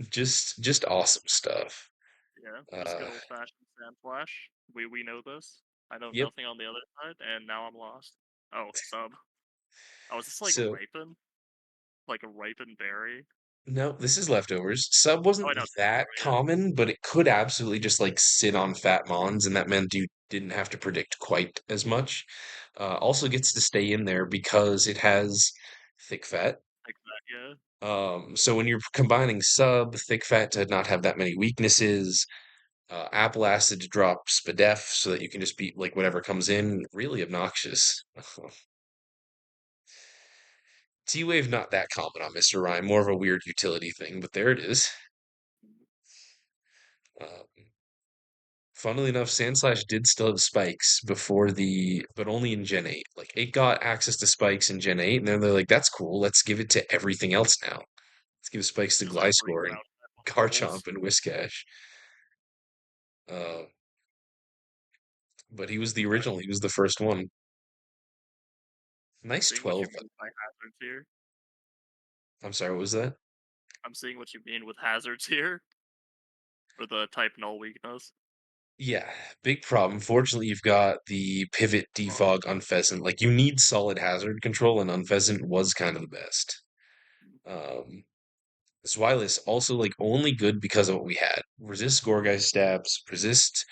just awesome stuff.
Yeah. Just
Uh,
good old fashioned sand flash. We know this. I know
yep.
nothing on the other side, and now I'm lost. Oh, sub. Oh, is this like
So
ripen? Like a ripened berry?
no, this is leftovers. Sub
Oh, I
wasn't
know.
that
Yeah.
common, but it could absolutely just like sit on fat mons, and that meant you didn't have to predict quite as much. Also gets to stay in there because it has thick fat.
Like that. Yeah.
So when you're combining sub, thick fat to not have that many weaknesses, apple acid to drop Spadef so that you can just beat like whatever comes in, really obnoxious. T-Wave not that common on Mr. Rhyme, more of a weird utility thing, but there it is. Um, Funnily enough, Sandslash did still have spikes before but only in Gen 8. Like, it got access to spikes in Gen 8, and then they're like, that's cool, let's give it to everything else now. Let's give spikes to
Just like
Gliscor and
reground levels.
Garchomp and Whiscash. Uh, but he was the
Okay.
original, he was the first one.
I'm
Nice
seeing what
12.
you mean by hazards here.
I'm sorry, what was that?
I'm seeing what you mean with hazards here. For the type null weakness.
Yeah, big problem. Fortunately, you've got the pivot
Oh,
defog Unfezant. Like, you need solid hazard control, and Unfezant was kind of the best. Um, Zweilous also like only good because of what we had. Resist Gorgeist stabs, resist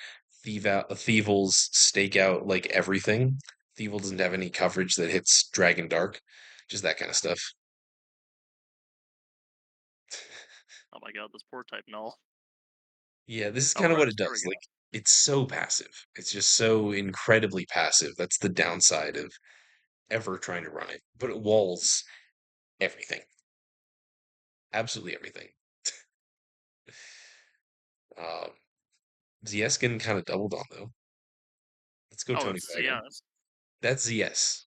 Thievel's stakeout, like everything. Thievel doesn't have any coverage that hits Dragon Dark, just that kind of stuff.
oh my god, this poor type null.
Yeah, this is
Oh,
kind of what
rest.
it
Here we
does. Like
go.
it's so passive. It's just so incredibly passive. That's the downside of ever trying to run it. But it walls everything. Absolutely everything. Um, Zieskin kind of doubled on though. Let's go
Oh,
Tony
it's
Fagel.
ZS.
That's ZS.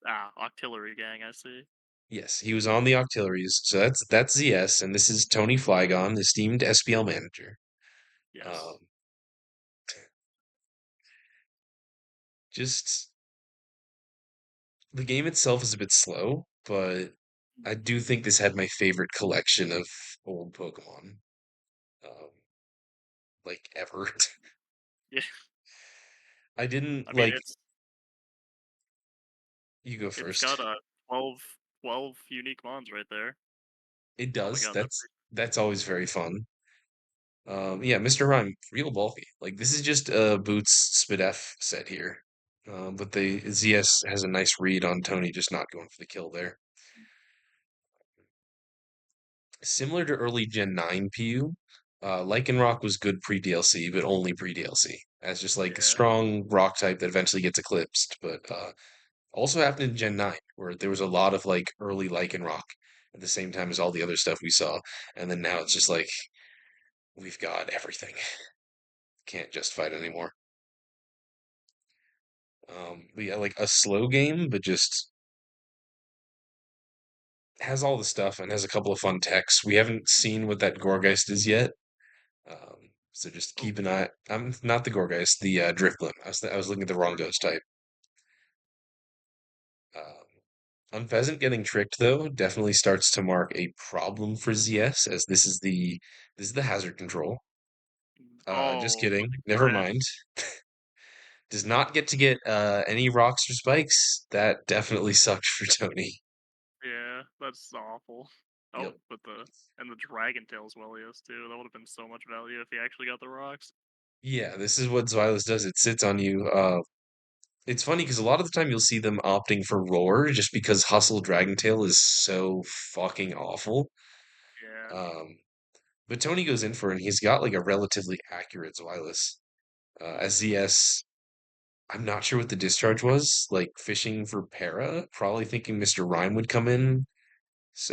Ah, Octillery Gang, I see.
Yes, he was on the Octilleries. So that's ZS, and this is Tony Flygon, esteemed SPL manager.
Yes.
Um, just the game itself is a bit slow, but I do
Mhm.
think this had my favorite collection of old Pokemon, um, like ever.
Yeah.
I didn't
I mean,
like. You go
it's got
first.
a 12 unique mons right there.
It
Oh my
does.
god,
That's always very fun. Yeah, Mr. Rhyme, real bulky. Like this is just a Boots Spadef set here. But the ZS has a nice read on Tony just not going for the kill there. Similar to early Gen 9 PU, Lycanroc was good pre-DLC, but only pre-DLC. As just like a
yeah.
strong rock type that eventually gets eclipsed. But also happened in Gen 9, where there was a lot of like early Lycanroc at the same time as all the other stuff we saw. And then now it's just
Mhm.
like we've got everything. Can't just fight anymore. But yeah, like a slow game, but just has all the stuff and has a couple of fun techs. We haven't seen what that Gorgeist is yet, so just
Oh,
keep an eye. I'm not the Gorgeist, the Drifblim. I was looking at the wrong ghost type. Unpheasant getting tricked though definitely starts to mark a problem for ZS, as this is the hazard control. Just
oh, with
kidding.
the
Never
crit.
mind. Does not get any rocks or spikes. That definitely sucked for Tony.
Yeah, that's awful. Oh,
Yep.
but the and the Dragon Tails Wellios too. That would have been so much value if he actually got the rocks.
Yeah, this is what Xylas does. It sits on you. It's funny because a lot of the time you'll see them opting for Roar just because Hustle Dragon Tail is so fucking awful.
Yeah.
Um, but Tony goes in for it, and he's got like a relatively accurate Xylas. As
Mhm.
ZS, I'm not sure what the discharge was. Like fishing for Para, probably thinking Mr. Rhyme would come in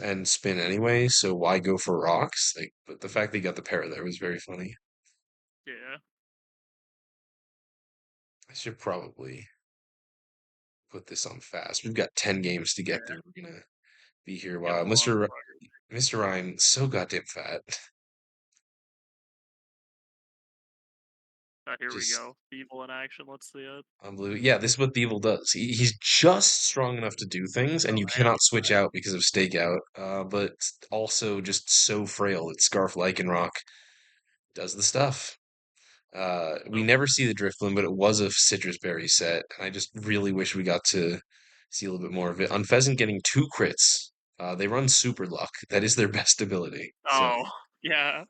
and spin anyway, so why go for rocks? Like, but the fact they got the Para there was very funny.
Yeah.
I should probably put this on fast. We've got 10 games to get
Yeah.
through. We're gonna be here a
Get a
while.
lot of progress.
Mr. Rhyme, so goddamn fat.
Here we
Just
go. Evil in action. Let's see it.
unbelievable. Yeah, this is what the evil does. He's just strong enough to do things, and
Oh,
you
and
cannot switch out because of stakeout. But also just so frail that Scarf Lycanroc does the stuff. We
oh,
never see the Drifloon, but it was a Citrus Berry set, and I just really wish we got to see a little bit more of it. Unpheasant getting two crits. They run Super Luck. That is their best ability. So
oh, yeah.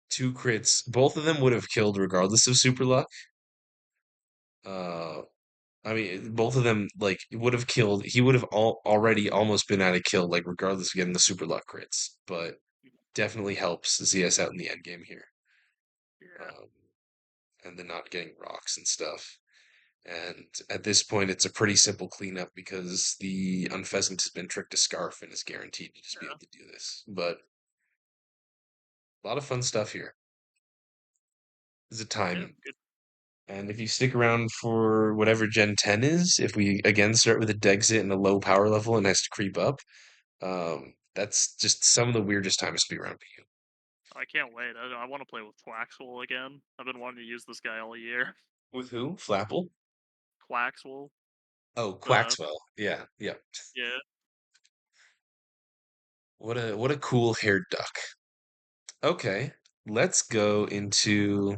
two crits. Both of them would have killed regardless of Super Luck. Uh, I mean, both of them like would have killed. He would have already almost been at a kill, like regardless of getting the Super Luck crits. But definitely helps ZS out in the end game here,
Yeah.
um, and then not getting rocks and stuff. And at this point, it's a pretty simple cleanup because the Unpheasant has been tricked to Scarf and is guaranteed to just be able
Yeah.
to do this. But a lot of fun stuff here. There's a
Yeah.
time.
Good.
And if you stick around for whatever Gen 10 is, if we again start with a Dexit and a low power level and has to creep up, that's just some of the weirdest times to be around PU.
I can't wait. I want to play with Quaxwell again. I've been wanting to use this guy all year.
With who? Flapple?
Quaxwell.
Oh,
The
Quaxwell. Yeah, yeah.
yeah.
What a cool haired duck. Okay, let's go into.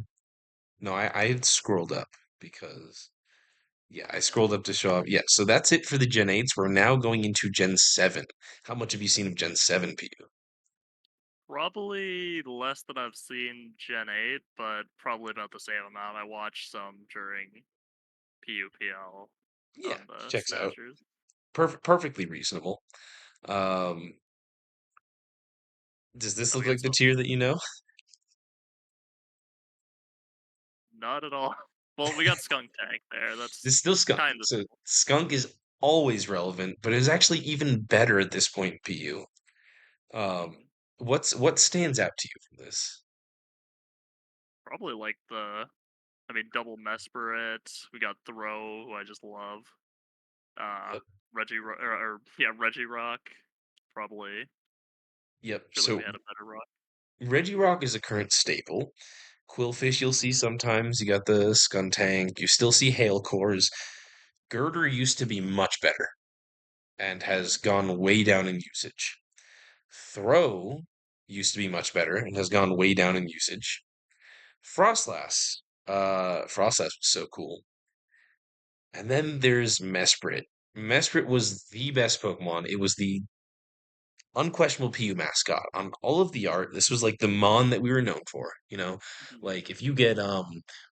No, I had scrolled up because yeah, I
Yeah.
scrolled up to show up. Yeah, so that's it for the Gen 8s. We're now going into Gen 7. How much have you seen of Gen 7, PU?
Probably less than I've seen Gen 8, but probably about the same amount. I watched some during PUPL
Yeah,
on the
checks out.
Smashers.
Perfectly reasonable. Um, does this
Oh, we
look
got
like the
some.
tier that you know?
Not at all. Well, we got Skunk Tank there.
This
That's
is still Skunk.
kind of
So Skunk is always relevant, but is actually even better at this point in PU. Um,
mhm.
what stands out to you from this?
Probably like I mean, double Mesprit. We got Throw, who I just love. Uh,
Yep.
Reggie, or yeah, Reggie Rock. probably
Yep.
feel like
So
we had a better run.
Regirock is a current staple. Quillfish you'll see sometimes. You got the Skuntank. You still see Hail Cores. Girder used to be much better and has
Mhm.
gone way down in usage. Throw used to be much better and has gone way down in usage. Frostlass. Frostlass was so cool. And then there's Mesprit. Mesprit was the best Pokemon. It was the unquestionable PU mascot on all of the art. This was like the Mon that we were known for, you know?
Mhm.
Like if you get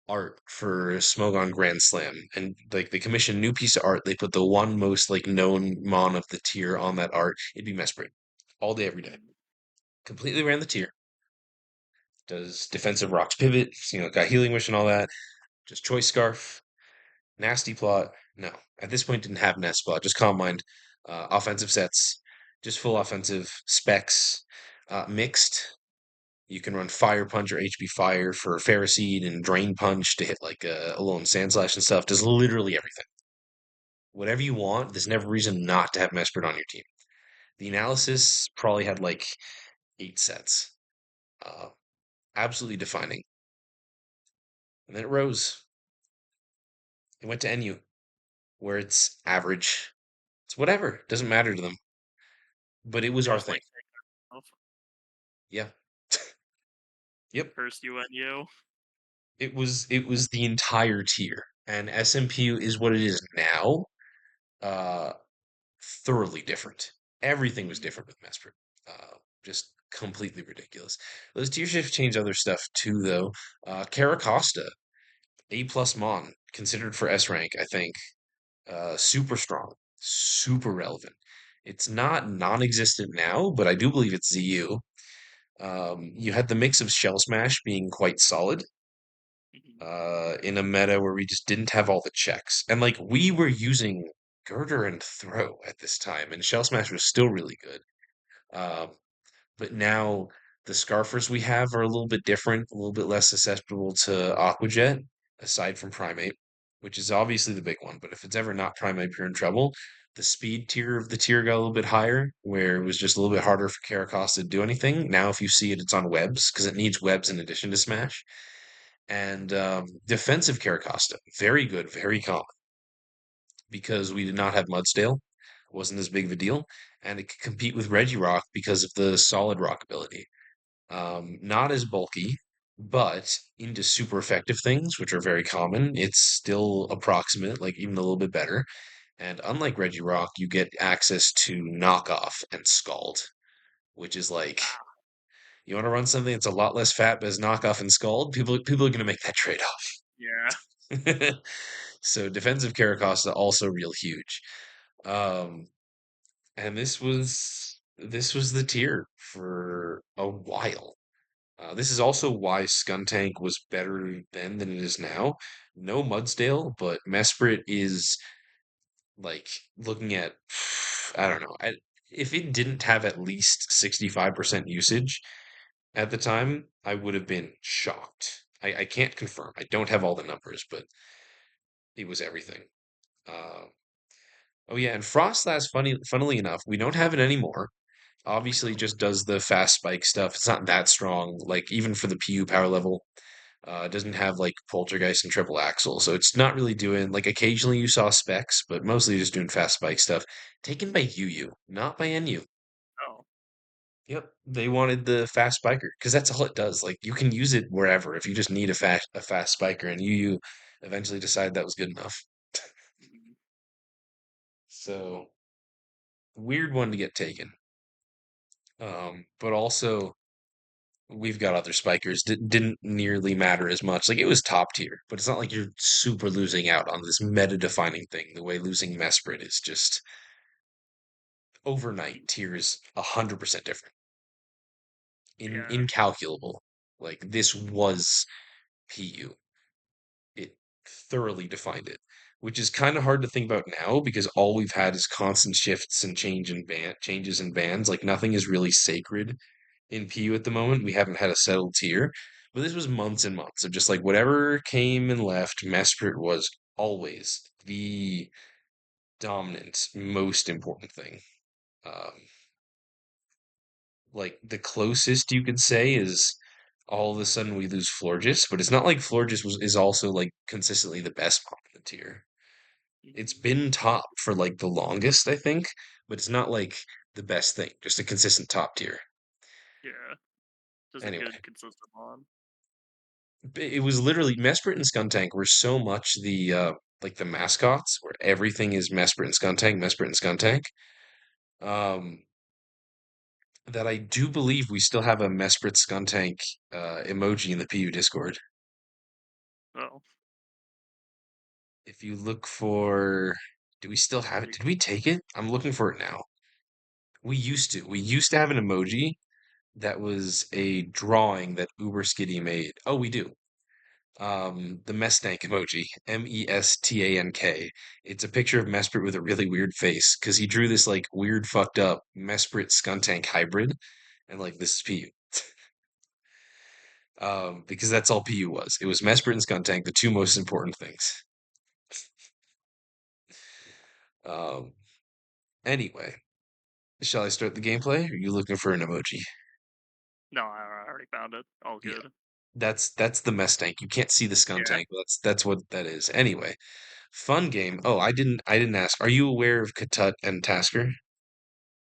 art for Smogon Grand Slam and like they commission a new piece of art, they put the one most like known Mon of the tier on that art, it'd be Mesprit. All day, every day.
Mhm.
Completely ran the tier. Does defensive rocks pivot, got healing wish and all that. Just choice scarf, nasty plot. No. At this point didn't have nasty plot, just calm mind. Offensive sets, just full offensive specs, mixed. You can run Fire Punch or HB Fire for Ferroseed and Drain Punch to hit like a lone Sand Slash and stuff. Does literally everything. Whatever you want, there's never reason not to have Mesprit on your team. The analysis probably had like 8 sets. Uh, Absolutely defining. And then it rose. It went to NU, where it's average. It's whatever. Doesn't matter to them. But it was
They
our
just
thing.
like take off.
Yeah. Yep.
Curse UNU.
It was the entire tier. And SMPU is what it is now. Uh Thoroughly different. Everything was
Mhm.
different with Mesprit. Just completely ridiculous. Those tier shifts change other stuff too, though. Caracosta, A plus Mon, considered for S rank, I think. Super strong, super relevant. It's not non-existent now, but I do believe it's ZU. You had the mix of Shell Smash being quite solid,
Mhm.
in a meta where we just didn't have all the checks. And like we were using Girder and Throw at this time, and Shell Smash was still really good. Um, but now the Scarfers we have are a little bit different, a little bit less susceptible to Aqua Jet, aside from Primate, which is obviously the big one. But if it's ever not Primate, you're in trouble. The speed tier of the tier got a little bit higher, where it was just a little bit harder for Caracosta to do anything. Now, if you see it, it's on webs because it needs webs in addition to Smash. And defensive Caracosta, very good, very common because we did not have Mudstale. It wasn't as big of a deal. And it could compete with Regirock because of the solid rock ability. Not as bulky, but into super effective things, which are very common. It's still approximate, like even a little bit better. And unlike Regirock, you get access to knockoff and scald, which is like you want to run something that's a lot less fat but is knockoff and scald. People are going to make that trade off.
Yeah.
So defensive Caracosta also real huge. Um, and this was the tier for a while. This is also why Skuntank was better then than it is now. No Mudsdale, but Mesprit is like looking at I don't know. If it didn't have at least 65% usage at the time, I would have been shocked. I can't confirm. I don't have all the numbers, but it was everything. Uh, oh yeah, and Frostlass, funnily enough, we don't have it anymore.
We
Obviously, it
don't.
just does the fast spike stuff. It's not that strong. Like even for the PU power level, it doesn't have like Poltergeist and Triple Axle, so it's not really doing like occasionally you saw specs, but mostly just doing fast spike stuff. Taken by UU, not by NU.
Oh.
Yep, they wanted the fast spiker because that's all it does. Like you can use it wherever if you just need a fast spiker, and UU eventually decided that was good enough.
Mhm.
So weird one to get taken. But also we've got other spikers didn't nearly matter as much. Like it was top tier, but it's not like you're super losing out on this meta defining thing. The way losing Mesprit is just overnight
Mhm.
tiers 100% different,
Yeah.
incalculable. Like this was PU. It thoroughly defined it, which is kind of hard to think about now because all we've had is constant shifts and changes in bands. Like nothing is really sacred in PU at the moment. We haven't had a settled tier, but this was months and months of just like whatever came and left. Mesprit was always the dominant, most important thing. Um, Like the closest you could say is all of a sudden we lose Florges, but it's not like Florges is also like consistently the best mod in the tier. It's
Mhm.
been top for like the longest, I think, but it's not like the best thing, just a consistent top tier.
Yeah, just a
Anyway,
good consistent one.
it was literally Mesprit and Skuntank were so much the like the mascots where everything is Mesprit and Skuntank, Mesprit and Skuntank. Um, that I do believe we still have a Mesprit Skuntank emoji in the PU Discord.
Oh,
If you look for, do we still have it?
like
Did we take it? I'm looking for it now. We used to. We used to have an emoji that was a drawing that Uber Skitty made. Oh, we do. The Mestank emoji, Mestank. It's a picture of Mesprit with a really weird face because he drew this like weird, fucked up Mesprit Skuntank hybrid, and like this is PU. Because that's all PU was. It was Mesprit and Skuntank, the two most important things. Um, anyway, shall I start the gameplay? Or are you looking for an emoji?
no, I already found it. All
Yeah,
good.
that's the mess tank. You can't see the scum
Yeah.
tank, but that's what that is. Anyway, fun game. Oh, I didn't ask. Are you aware of Katut and Tasker?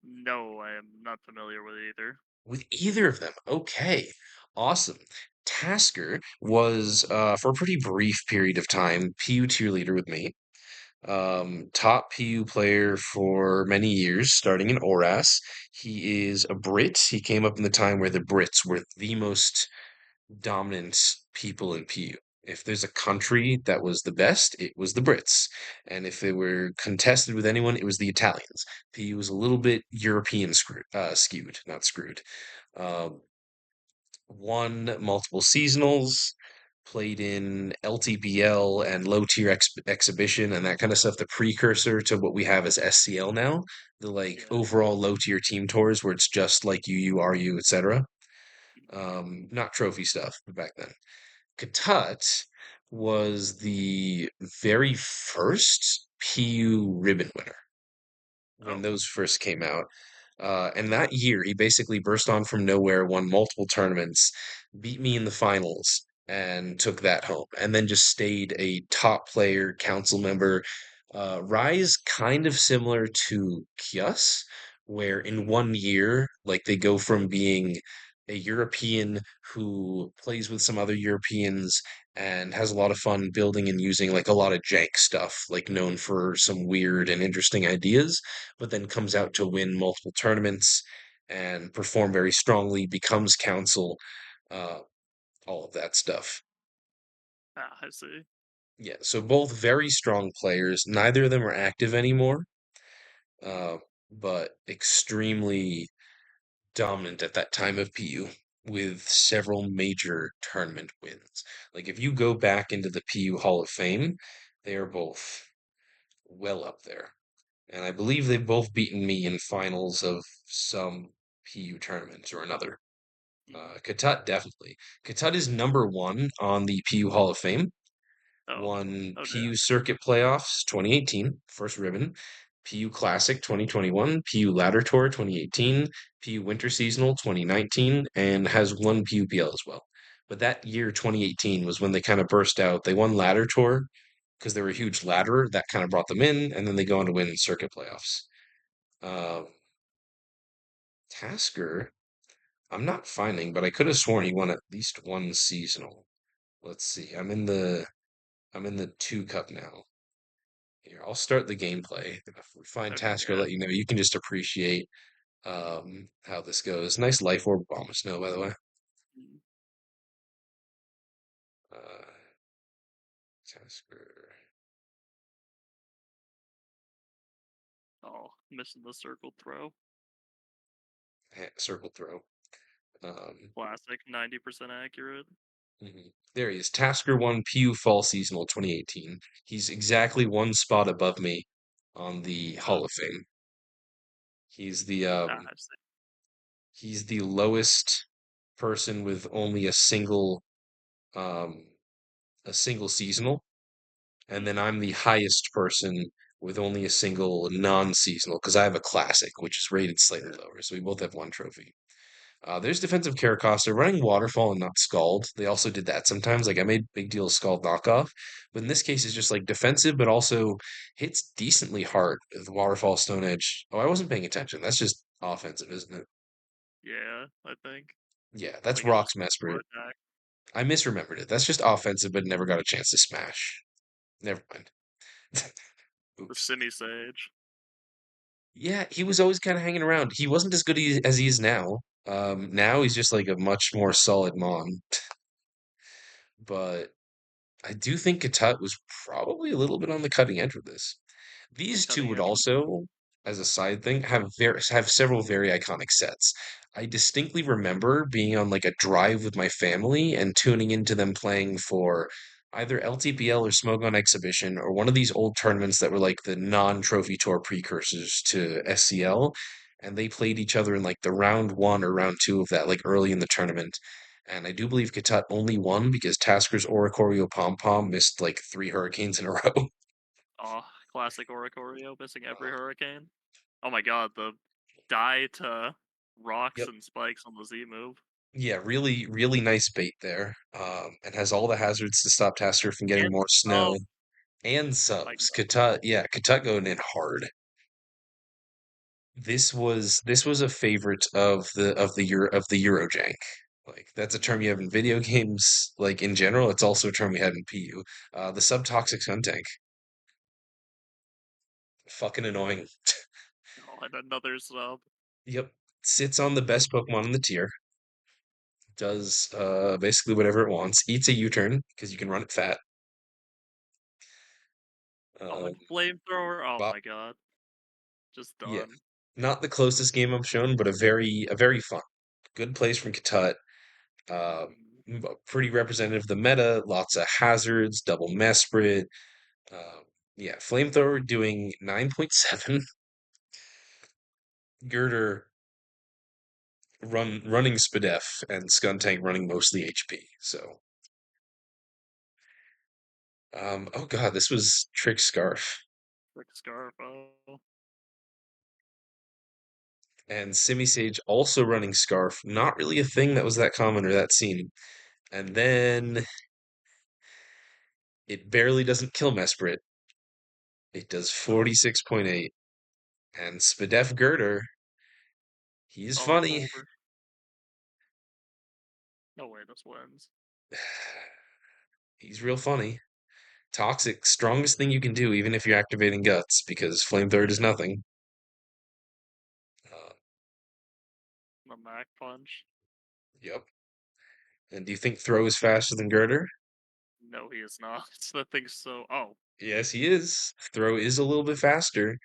No, I am not familiar with either.
With either of them. Okay. Awesome. Tasker was for a pretty brief period of time PU tier leader with me. Top PU player for many years, starting in ORAS. He is a Brit. He came up in the time where the Brits were the most dominant people in PU. If there's a country that was the best, it was the Brits. And if they were contested with anyone, it was the Italians. PU was a little bit European skewed, not screwed. Um, won multiple seasonals, played in LTBL and low tier exhibition and that kind of stuff, the precursor to what we have as SCL now, the like
Yeah.
overall low tier team tours where it's just like UU, RU, etc. Not trophy stuff, but back then. Katut was the very first PU ribbon winner when
Oh.
those first came out. And that year, he basically burst on from nowhere, won multiple tournaments, beat me in the finals, and took that home. And then just stayed a top player, council member. Rise kind of similar to Kios, where in
Mhm.
1 year, like they go from being a European who plays with some other Europeans and has a lot of fun building and using like a lot of jank stuff, like known for some weird and interesting ideas but then comes out to win multiple tournaments and perform very strongly, becomes council, uh, all of that stuff.
Ah, I see.
Yeah, so both very strong players. Neither of them are active anymore,
Mhm.
uh, but extremely dominant at that time of PU with several major tournament wins. Like if you go back into the PU Hall of Fame, they are both well up there. And I believe they've both beaten me in finals of some PU tournament or another.
Mhm.
Katut definitely. Katut is number one on the PU Hall of Fame.
Oh.
Won
Okay.
PU Circuit Playoffs 2018, first ribbon. PU Classic 2021, PU Ladder Tour 2018, PU Winter Seasonal 2019, and has won PUPL as well. But that year, 2018, was when they kind of burst out. They won Ladder Tour because they were a huge ladderer. That kind of brought them in, and then they go on to win circuit playoffs. Um, Tasker, I'm not finding, but I could have sworn he won at least one seasonal. Let's see. I'm in the two cup now. Here, I'll start the gameplay. If we find
Okay.
Tasker, I'll
Yeah.
let you know. You can just appreciate how this goes. Nice life orb bomb snow, by the way.
Mhm.
Uh, Tasker.
Oh, missing the circle throw.
Circle throw. Um,
Classic, 90% accurate.
There he is. Tasker won PU Fall Seasonal 2018. He's exactly one spot above me on the
Oh.
Hall of Fame. He's the
Ah, I see.
he's the lowest person with only um a single seasonal, and then
Mhm.
I'm the highest person with only a single non-seasonal because I have a classic, which is rated slightly
Yeah.
lower. So we both have one trophy. There's defensive Caracosta running Waterfall and not Scald. They also did that sometimes. Like I made big deal of Scald knockoff, but in this case, it's just like defensive, but also hits decently hard with Waterfall Stone Edge. Oh, I wasn't paying attention. That's just offensive, isn't it?
Yeah, I think.
Yeah, that's
Like it was
Rock's Mesprit.
more attack.
I misremembered it. That's just offensive, but never got a chance to smash. Never mind.
The
Oops.
Simi Sage.
Yeah, he was always kind of hanging around. He wasn't as good as he is now. Now he's just like a much more solid Mon. But I do think Katut was probably a little bit on the cutting edge with this.
The
These two
cutting
would
edge.
also, as a side thing, have several very iconic sets. I distinctly remember being on like a drive with my family and tuning into them playing for either LTPL or Smoke on Exhibition or one of these old tournaments that were like the non-trophy tour precursors to SCL. And they played each other in like the round one or round two of that, like early in the tournament. And I do believe Katut only won because Tasker's Oricorio Pom Pom missed like three hurricanes in a row.
Oh, classic Oricorio missing every hurricane. Oh my god, the die to rocks
Yep.
and spikes on the Z move.
Yeah, really, really nice bait there. And has all the hazards to stop Tasker from getting
And
more
oh
snow and
my
subs.
god.
Katut, yeah, Katut going in hard. This was a favorite of the Eurojank. Like that's a term you have in video games, like in general. It's also a term we had in PU. The subtoxic Skuntank. Fucking annoying.
Oh, and another sub.
Yep. Sits on the best Pokemon in the tier. Does basically whatever it wants. Eats a U-turn because you can run it fat.
Oh,
Um,
and flamethrower. Oh
Bop.
my god. Just
Yeah.
done.
Not the closest game I've shown, but a very fun. Good plays from Katut. Pretty representative of the meta. Lots of hazards, double Mesprit. Uh, yeah, Flamethrower doing 9.7. Girder running Spadef and Skuntank running mostly HP. So, oh god, this was Trick Scarf.
Like scarf. Oh.
And Simisage also running Scarf. Not really a thing that was that common or that seen. And then it barely doesn't kill Mesprit. It does
No.
46.8. And Spadef Girder, he's
Oh,
funny.
boulder. No way this wins.
He's real funny. Toxic, strongest thing you can do, even if you're activating Guts, because Flamethrower does nothing. Uh,
The Mac punch.
yep. And do you think Throw is faster than Girder?
No, he is not. That thing's so. Oh,
Yes, he is. Throw is a little bit faster.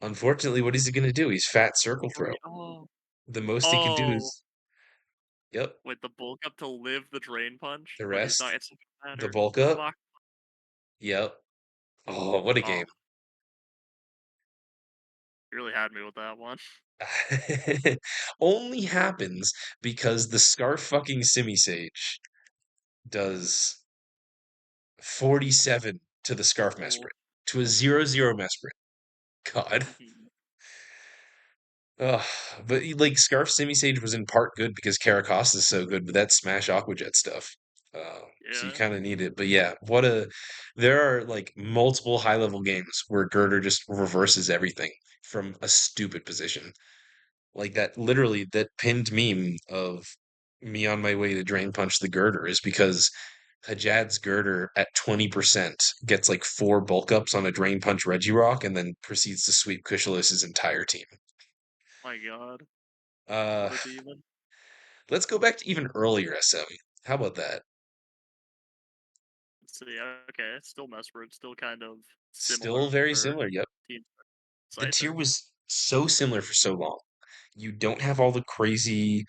Unfortunately, what is he going to do? He's Fat Circle Throw.
three. Oh.
The most he can do
Oh.
is, yep,
Wait, the bulk up to live the drain punch,
the
but he's not.
rest,
It's not gonna
the
matter.
bulk
The
up.
Mach.
Yep. Oh, what a
Oh,
game.
you really had me with that one.
Only happens because the Scarf fucking Simisage does 47 to the Scarf
Oh.
Mesprit, to a 0-0 Mesprit. God.
Mhm.
Ugh. But like Scarf Simisage was in part good because Caracosta is so good with that Smash Aquajet stuff. So you
Yeah.
kind of need it. But yeah, there are like multiple high level games where Girder just reverses everything from a stupid position. Like that, literally, that pinned meme of me on my way to Drain Punch the Girder is because Hajad's Girder at 20% gets like four bulk ups on a Drain Punch Regirock and then proceeds to sweep Kushalis's entire team.
My God,
Uh,
what a demon.
let's go back to even earlier SM. How about that?
Let's see. Okay, still Mesprit, still kind of
Still
similar
very similar. Yep.
team
The
side
tier
thing.
was so similar for so long. You don't have all the crazy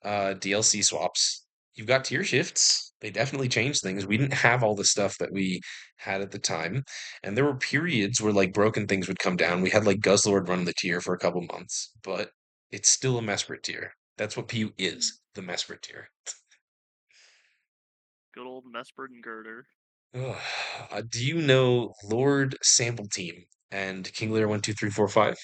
DLC swaps. You've got tier shifts. They definitely changed things. We didn't have all the stuff that we had at the time. And there were periods where like broken things would come down. We had like Guzzlord run the tier for a couple months, but it's still a Mesprit tier. That's what PU is, the Mesprit tier.
Good old Mesprit and Girder.
Ugh. Do you know Lord Sample Team and King Lear 1, 2, 3, 4, 5?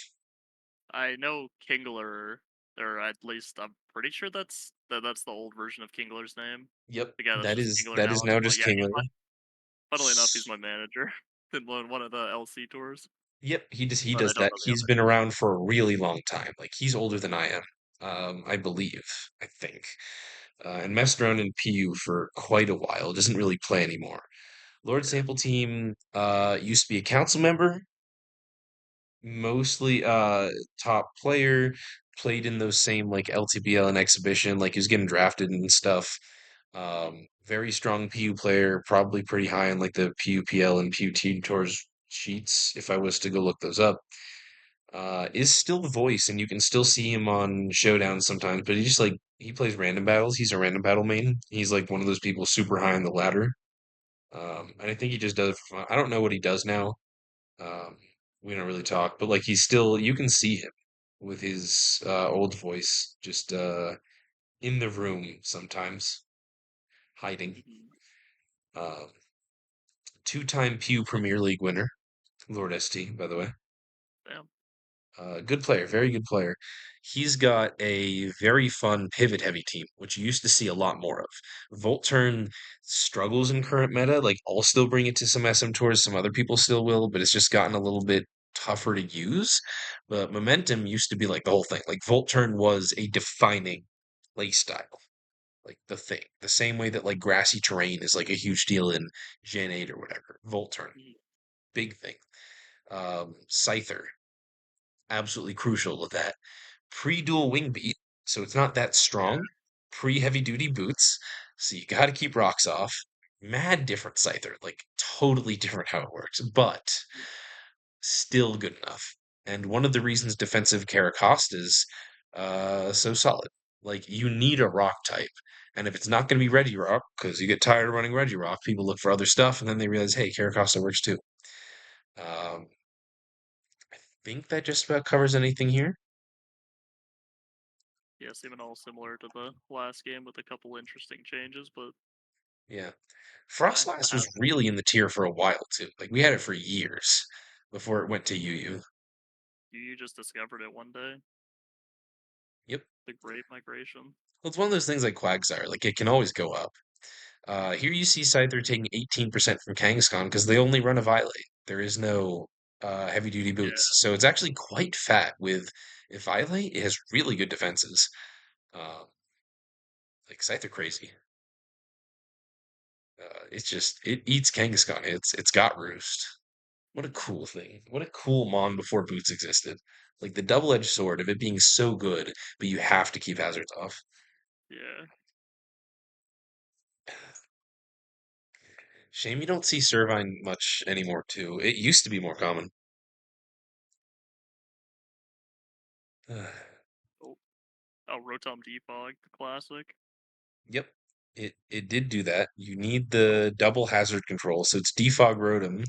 I know Kingler. or at least I'm pretty sure that's the old version of Kingler's name.
Yep,
The guy that's
that
just
is
Kingler
that
now
is
is
now
my
just
yeah.
Kingler.
Funnily enough, he's my manager in one of the LC tours,
Yep, he
but I
does
don't
that.
know the
He's
other
been
two.
around for a really long time. Like he's older than I am. I believe, I think. And messed around in PU for quite a while. Doesn't really play anymore. Lord
Yeah.
Sample Team used to be a council member, mostly top player, played in those same like LTBL and exhibition, like he was getting drafted and stuff.
Mhm.
Very strong PU player, probably pretty high in like the PUPL and PU Team Tours sheets if I was to go look those up. Is still the voice, and you can still see him on showdowns sometimes, but he just like he plays random battles. He's a random battle main. He's like one of those people super high on the ladder. And I think he just does it for fun. I don't know what he does now. Um, we don't really talk, but like he's still you can see him with his old voice just in the room sometimes, hiding.
Mhm.
Um, Two-time Pew Premier League winner, Lord ST, by the way.
Damn.
Good player, very good player. He's got a very fun pivot heavy team, which you used to see a lot more of. Volturn struggles in current meta. Like, I'll still bring it to some SM tours, some other people still will, but it's just gotten a little bit tougher to use. But Momentum used to be like the whole thing. Like, Volturn was a defining play style, like the thing. The same way that like grassy terrain is like a huge deal in Gen 8 or whatever. Volturn,
Mhm.
big thing. Scyther absolutely crucial with that. Pre-dual wing beat, so it's not that
Yeah.
strong. Pre-heavy duty boots, so you got to keep rocks off. Mad different Scyther, like totally different how it works, but still good enough. And one of the reasons defensive Caracost is so solid. Like you need a rock type. And if it's not going to be Regirock, because you get tired of running Regirock, people look for other stuff, and then they realize, hey, Caracosta works too. Um, think that just about covers anything here.
Yeah, seeming all similar to the last game with a couple interesting changes, but
Yeah.
yeah, the
Frostlass was
hazard.
really in the tier for a while too. Like we had it for years before it went to UU.
You just discovered it one day.
Yep.
The Great Migration.
Well, it's one of those things like Quagsire. Like it can always go up. Here you see Scyther taking 18% from Kangaskhan because they only run a Violate. There is no heavy duty boots.
Yeah.
So it's actually quite fat with if Violate, it has really good defenses. Uh, like Scyther crazy. It's just it eats Kangaskhan. It's got roost. What a
Mhm.
cool thing. What a cool Mon before boots existed. Like the double-edged sword of it being so good, but you have to keep hazards off.
Yeah.
Shame you don't see Servine much anymore too. It used to be more common.
Oh, oh Rotom Defog, the classic.
Yep. It did do that. You need
Oh,
the double hazard control, so it's defog Rotom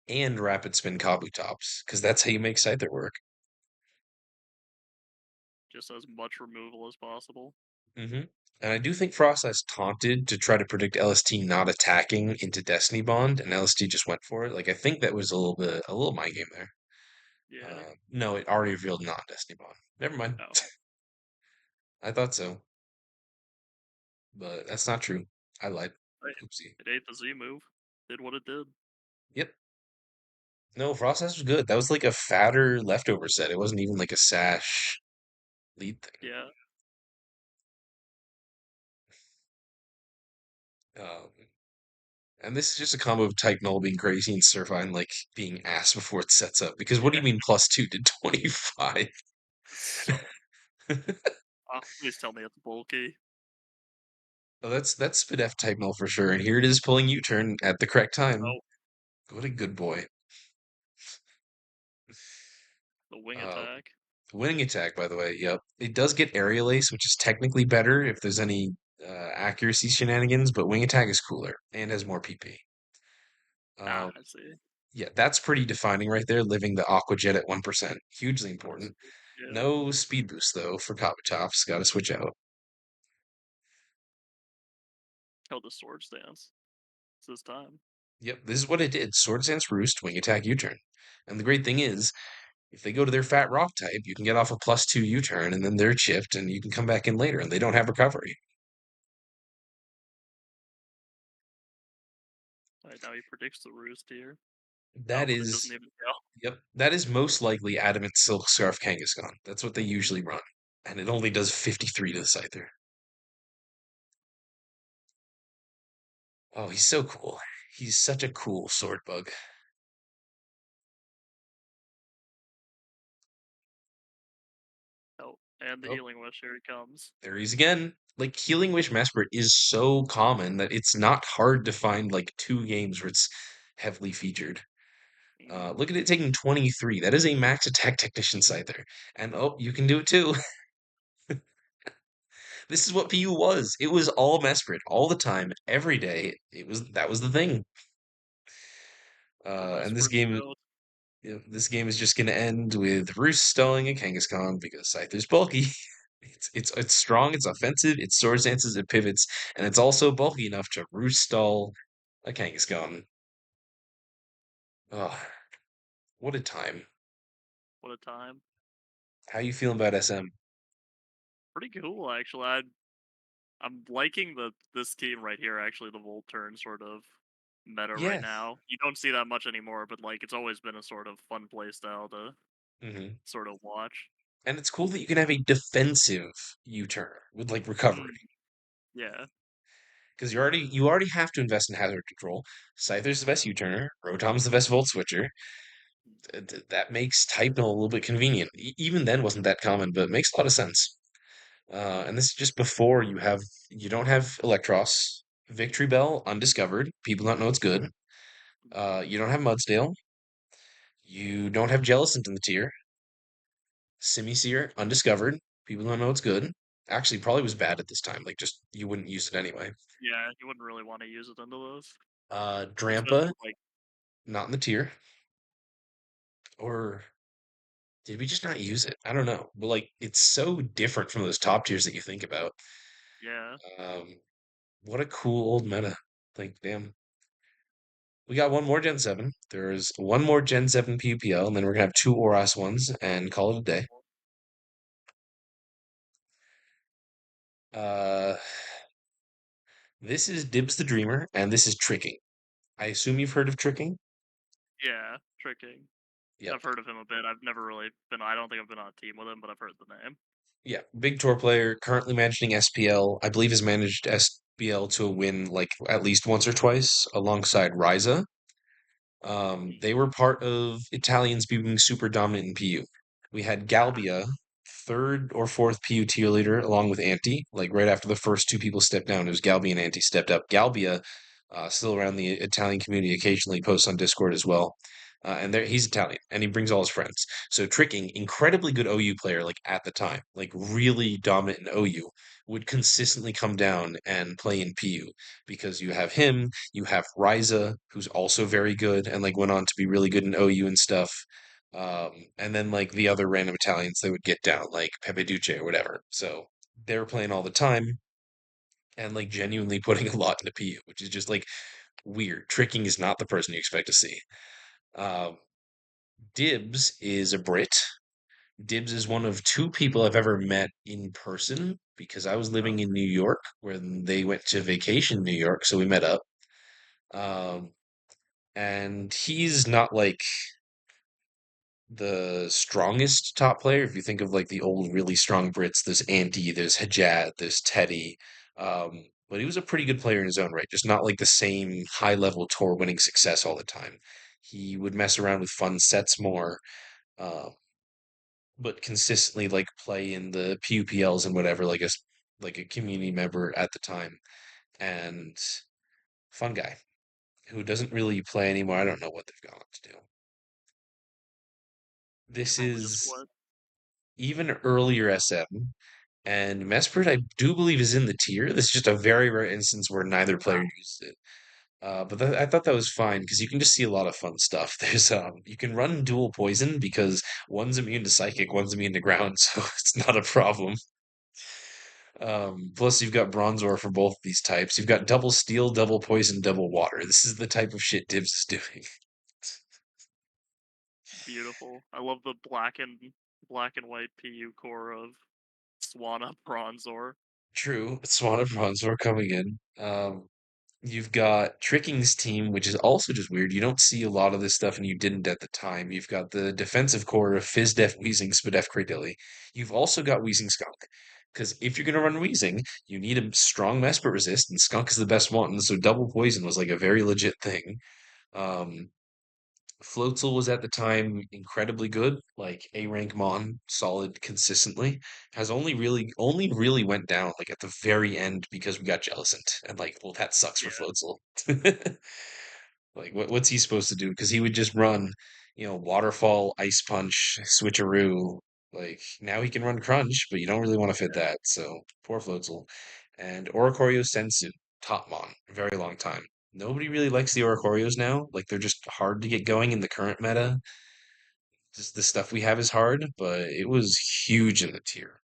and rapid spin Kabutops, because that's how you make Scyther work.
just as much removal as possible.
hmm And I do think Frost has taunted to try to predict LST not attacking into Destiny Bond, and LST just went for it. Like I think that was a little mind game there.
Yeah.
No, it already revealed non-Destiny Bond. Never mind.
Oh,
I thought so, but that's not true. I lied.
right.
Oopsie.
It ate the Z move. Did what it did.
Yep. No, Frost Sash was good. That was like a fatter leftover set. It wasn't even like a Sash lead thing.
Yeah.
Um, and this is just a combo of Type Null being crazy and Servine like being ass before it sets up. Because what do
Yeah.
you mean plus two to 25?
So. Please tell me it's bulky.
Oh, that's Spadef Type Null for sure. And here it is pulling U-turn at the correct time.
Oh,
What a good boy.
the wing
Uh,
attack.
Winning attack, by the way, yep. It does get aerial ace, which is technically better if there's any accuracy shenanigans, but wing attack is cooler and has more PP.
Ah,
Um,
I see.
yeah, that's pretty defining right there, living the Aqua Jet at 1%. Hugely important.
Yeah.
No speed boost, though, for Kabutops. Gotta switch out.
Held the sword stance. It's his time.
Yep, this is what it did. Sword Stance Roost, wing attack, U-turn. And the great thing is, If they go to their fat rock type, you can get off a +2 U-turn and then they're chipped and you can come back in later and they don't have recovery.
Right now he predicts the roost here. Oh,
That
but it doesn't
is,
even go.
yep, that is most likely Adamant Silk Scarf Kangaskhan. That's what they usually run. And it only does 53 to the Scyther. Oh, he's so cool. He's such a cool sword bug.
Oh, and the
Oh,
healing wish, here he comes.
there he is again. Like Healing Wish Mesprit is so common that it's not hard to find like two games where it's heavily featured.
Mhm.
Look at it taking 23. That is a max attack technician Scyther. And oh, you can do it too. This is what PU was. It was all Mesprit all the time, every day. That was the thing.
The
And
Mesprit goat.
this game is just going to end with Roos stalling a Kangaskhan because Scyther's bulky. It's strong, it's offensive, it's sword stances, it pivots, and it's also bulky enough to Roos stall a Kangaskhan. Oh, what a time!
What a time.
How you feeling about SM?
Pretty cool, actually. I'm liking the this team right here. Actually, the Volturn sort of meta right
Yeah.
now. You don't see that much anymore, but like it's always been a sort of fun play style to
Hmm.
sort of watch.
And it's cool that you can have a defensive U-turn with like recovery.
Mm, yeah,
Because you already have to invest in hazard control. Scyther's the best U-turner. Rotom's the best Volt Switcher. That makes Typenol a little bit convenient. Even then, wasn't that common, but it makes a lot of sense. And this is just before you don't have Electros, Victory Bell undiscovered. People don't know it's good. You don't have Mudsdale. You don't have Jellicent in the tier. Simisear undiscovered. People don't know it's good. Actually, probably was bad at this time. Like just you wouldn't use it anyway.
yeah. You wouldn't really want to use it into those,
Drampa
especially like
not in the tier. Or did we just not use it? I don't know. But like it's so different from those top tiers that you think about.
yeah.
Um, what a cool old meta. Like, damn. We got one more Gen 7. There's one more Gen 7 PUPL, and then we're gonna have two ORAS ones and call it a day. Uh, this is Dibs the Dreamer, and this is Tricking. I assume you've heard of Tricking?
Yeah, tricking.
Yep.
I've heard of him a bit. I've never really been. I don't think I've been on a team with him, but I've heard the name.
Yeah. Big tour player, currently managing SPL. I believe has managed SPL to a win like at least once or twice alongside Ryza. They were part of Italians being super dominant in PU. We had
Ah,
Galbia, third or fourth PU tier leader, along with Anti. Like right after the first two people stepped down, it was Galbia and Anti stepped up. Galbia, still around the Italian community, occasionally posts on Discord as well. And there, he's Italian, and he brings all his friends. So Tricking, incredibly good OU player, like at the time, like really dominant in OU, would consistently come down and play in PU because you have him, you have Ryza, who's also very good and like went on to be really good in OU and stuff. And then like the other random Italians they would get down, like Pepe Duce or whatever. So they were playing all the time and like genuinely putting a lot into PU, which is just like weird. Tricking is not the person you expect to see. Um, Dibs is a Brit. Dibs is one of two people I've ever met in person because I was living
oh,
in New York when they went to vacation in New York, so we met up. Um, and he's not like the strongest top player. If you think of like the old really strong Brits, there's Andy, there's Hajad, there's Teddy. But he was a pretty good player in his own right, just not like the same high level tour winning success all the time. He would mess around with fun sets more, uh, but consistently like play in the PUPLs and whatever, like a community member at the time. And fun guy who doesn't really play anymore. I don't know what they've gone on to do.
they
This
probably just
is
split.
even earlier SM. And Mesprit, I do believe, is in the tier. This is just a very rare instance where neither player
Ah,
used it. I thought that was fine because you can just see a lot of fun stuff. You can run dual poison because one's immune to psychic, one's immune to ground, so it's not a problem. Plus you've got Bronzor for both of these types. You've got double steel, double poison, double water. This is the type of shit Dibs is doing.
Beautiful. I love the black and white PU core of Swanna Bronzor.
True, Swan of Bronzor coming in. You've got Tricking's team, which is also just weird. You don't see a lot of this stuff, and you didn't at the time. You've got the defensive core of Fizdef, Weezing, Spadef, Cradilly. You've also got Weezing Skunk. Because if you're going to run Weezing, you need a strong Mesprit resist, and Skunk is the best one. So double poison was like a very legit thing. Um, Floatzel was at the time incredibly good, like A rank Mon, solid consistently. Has only really went down like at the very end because we got Jellicent, and like, well, that sucks for
Yeah.
Floatzel. Like, what's he supposed to do? Because he would just run, Waterfall, Ice Punch, Switcheroo. Like now he can run Crunch, but you don't really want to fit
Yeah.
that. So poor Floatzel. And Oricorio Sensu, top Mon, very long time. Nobody really likes the Oricorios now. Like they're just hard to get going in the current meta. Just the stuff we have is hard, but it was huge in the tier,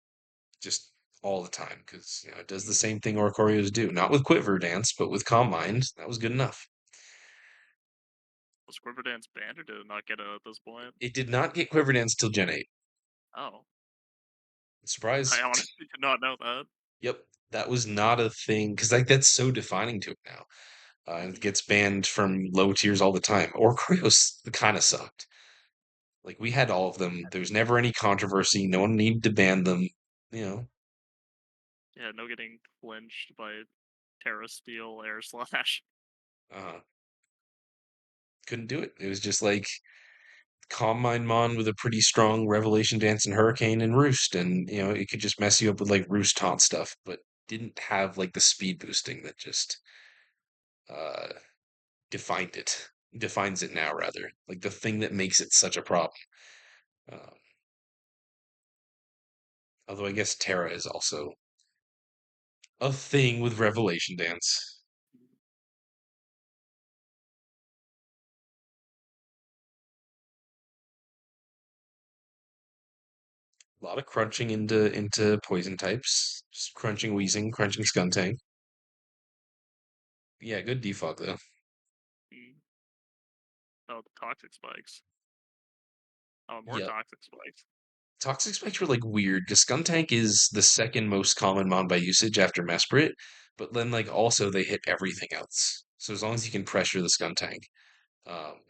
just all the time because it does the same thing Oricorios do. Not with Quiver Dance, but with Calm Mind, that was good enough.
Was Quiver Dance banned or did it not get it at this point?
It did not get Quiver Dance till Gen 8.
Oh. I
Surprise.
honestly did not know that.
Yep, that was not a thing because like that's so defining to it now. And it
Mhm.
gets banned from low tiers all the time. Oricorios kind of sucked. Like we had all of them. There was never any controversy. No one needed to ban them. You know,
Yeah, no getting flinched by Terra Steel Air Slash.
uh, couldn't do it. It was just like Calm Mind Mon with a pretty strong Revelation Dance and Hurricane and Roost, and it could just mess you up with like Roost taunt stuff, but didn't have like the speed boosting that just uh defined it. Defines it now rather. Like the thing that makes it such a problem. Um, although I guess Terra is also a thing with Revelation Dance. A lot of crunching into poison types. Just crunching Wheezing, crunching Skuntank. Yeah, good defog though.
Mm. Oh, the Toxic Spikes. Oh, more
Yep.
Toxic Spikes.
Toxic Spikes were like weird because Skuntank is the second most common mon by usage after Mesprit, but then like also they hit everything else. So as long as you can pressure the Skuntank,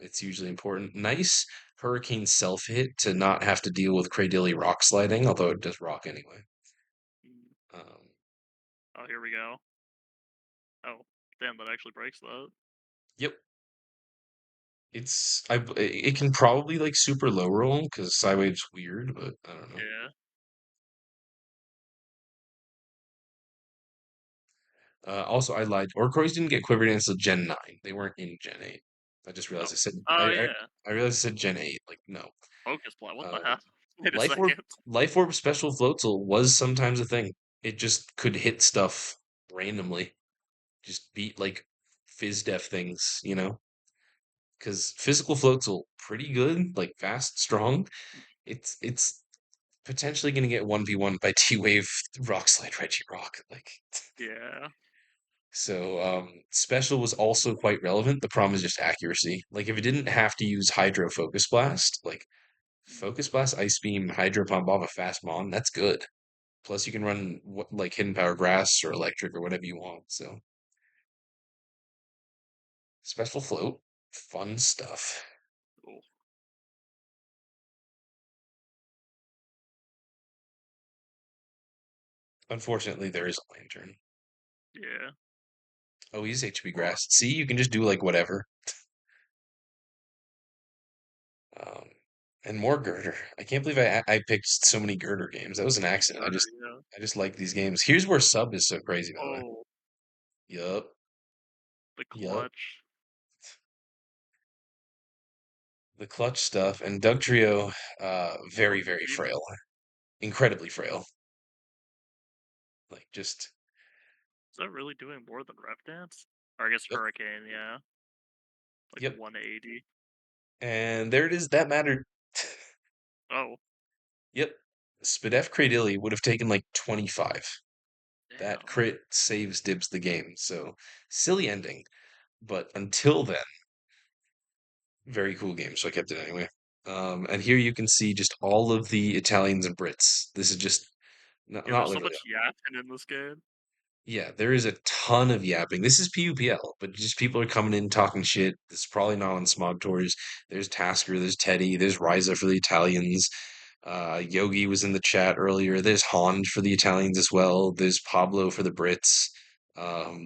it's usually important. Nice Hurricane self hit to not have to deal with Cradilly rock sliding, although it does rock anyway.
Mm.
Um,
Oh, here we go. Oh, damn, that actually breaks that.
yep, it can probably like super low roll because Psywave's weird, but I don't know.
Yeah.
Also, I lied. Orcroys didn't get quivered until Gen 9. They weren't in Gen 8. I just realized
Oh.
I said
Oh, yeah.
I realized I said Gen 8. Like no.
Focus Blast. What the
Um,
hell? Wait a
Life Orb
second.
Life Orb Special Floatzel was sometimes a thing. It just could hit stuff randomly. Just beat like Fizz Def things. Because physical Floatzel pretty good, like fast, strong. It's potentially gonna get 1v1 by T-Wave Rock Slide Regirock. Like
Yeah.
so, special was also quite relevant. The problem is just accuracy. Like, if it didn't have to use Hydro Focus Blast, like Focus Blast, Ice Beam, Hydro Pump off a fast Mon, that's good. Plus, you can run like Hidden Power Grass or Electric or whatever you want. So, Special Float, fun stuff.
Oh,
Unfortunately, there is a Lantern.
yeah.
Oh, he's HP
Well,
Grass. See, you can just do like whatever. Um, and more Girder. I can't believe I picked so many Girder games. That was an accident. I
Murder,
just
yeah.
I just like these games. Here's where sub is so crazy, by the way.
Oh,
Yup.
the
Yup.
clutch.
The clutch stuff and Doug Trio,
Oh,
very,
the
very
Zima.
frail. Incredibly frail. Like just
Is that really doing more than Rep Dance? Or I guess
yep,
Hurricane, yeah. Like
yep.
180.
And there it is. That mattered.
Oh,
Yep. Spadef Cradilly would have taken like 25. That
damn.
crit saves Dibs the game. So silly ending. But until then, very cool game. So I kept it anyway. And here you can see just all of the Italians and Brits. This is just
Yeah,
not
there's so
literally.
much yapping in this game.
Yeah, there is a ton of yapping. This is PUPL, but just people are coming in talking shit. This is probably not on Smog Tours. There's Tasker, there's Teddy, there's Ryza for the Italians. Yogi was in the chat earlier. There's Hond for the Italians as well. There's Pablo for the Brits.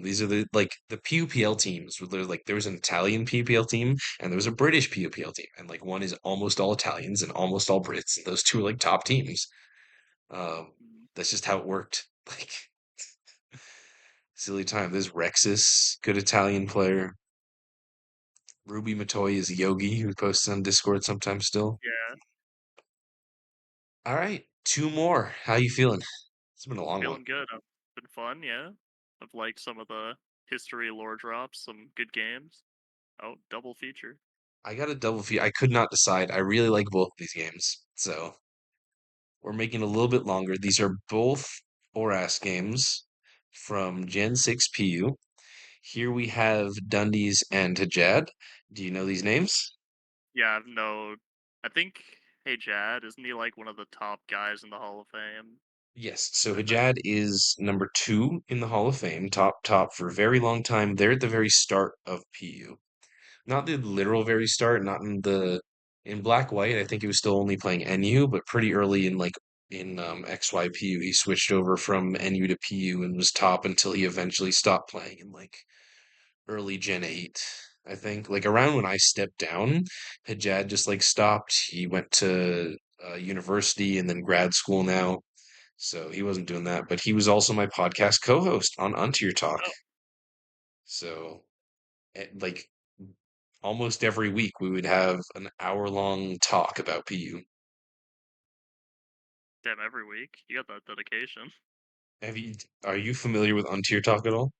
These are the like the PUPL teams. There was an Italian PUPL team and there was a British PUPL team, and like one is almost all Italians and almost all Brits. And those two are like top teams. Um,
Mm,
that's just how it worked. Like silly time. There's Rexus, good Italian player. Ruby Matoy is Yogi, who posts on Discord sometimes still.
yeah,
All right, two more. How you feeling? It's been a long one.
feeling good. Been fun, yeah. I've liked some of the history lore drops, some good games. Oh, double feature.
I got a double feat. I could not decide. I really like both of these games. So we're making a little bit longer. These are both ORAS games from Gen 6 PU. Here we have Dundies and Tajad. Do you know these names?
Yeah, I've no. I think. Hey, Jad, isn't he like one of the top guys in the Hall of Fame?
Yes. So
I think.
Hajad is number two in the Hall of Fame, top for a very long time. They're at the very start of PU. Not the literal very start, not in Black White. I think he was still only playing NU, but pretty early in XYPU, he switched over from NU to PU and was top until he eventually stopped playing in like early Gen 8. I think like around when I stepped down, Hajad just like stopped. He went to university and then grad school now, so he wasn't doing that. But he was also my podcast co-host on Untier Talk.
Oh,
So like almost every week we would have an hour-long talk about PU.
damn! Every week, you got that dedication.
Have you are you familiar with Untier Talk at all?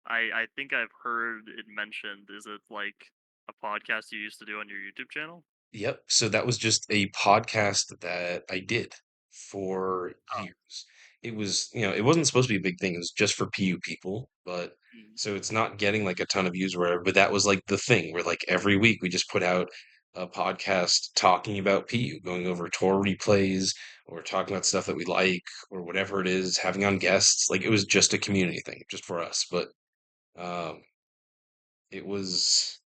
I think I've heard it mentioned. Is it like a podcast you used to do on your YouTube channel?
Yep. So that was just a podcast that I did for
Oh,
years. It was, it wasn't supposed to be a big thing. It was just for PU people, but
mm,
so it's not getting like a ton of views or whatever, but that was like the thing where like every week we just put out a podcast talking about PU, going over tour replays or talking about stuff that we like or whatever it is, having on guests. Like it was just a community thing, just for us. But um it was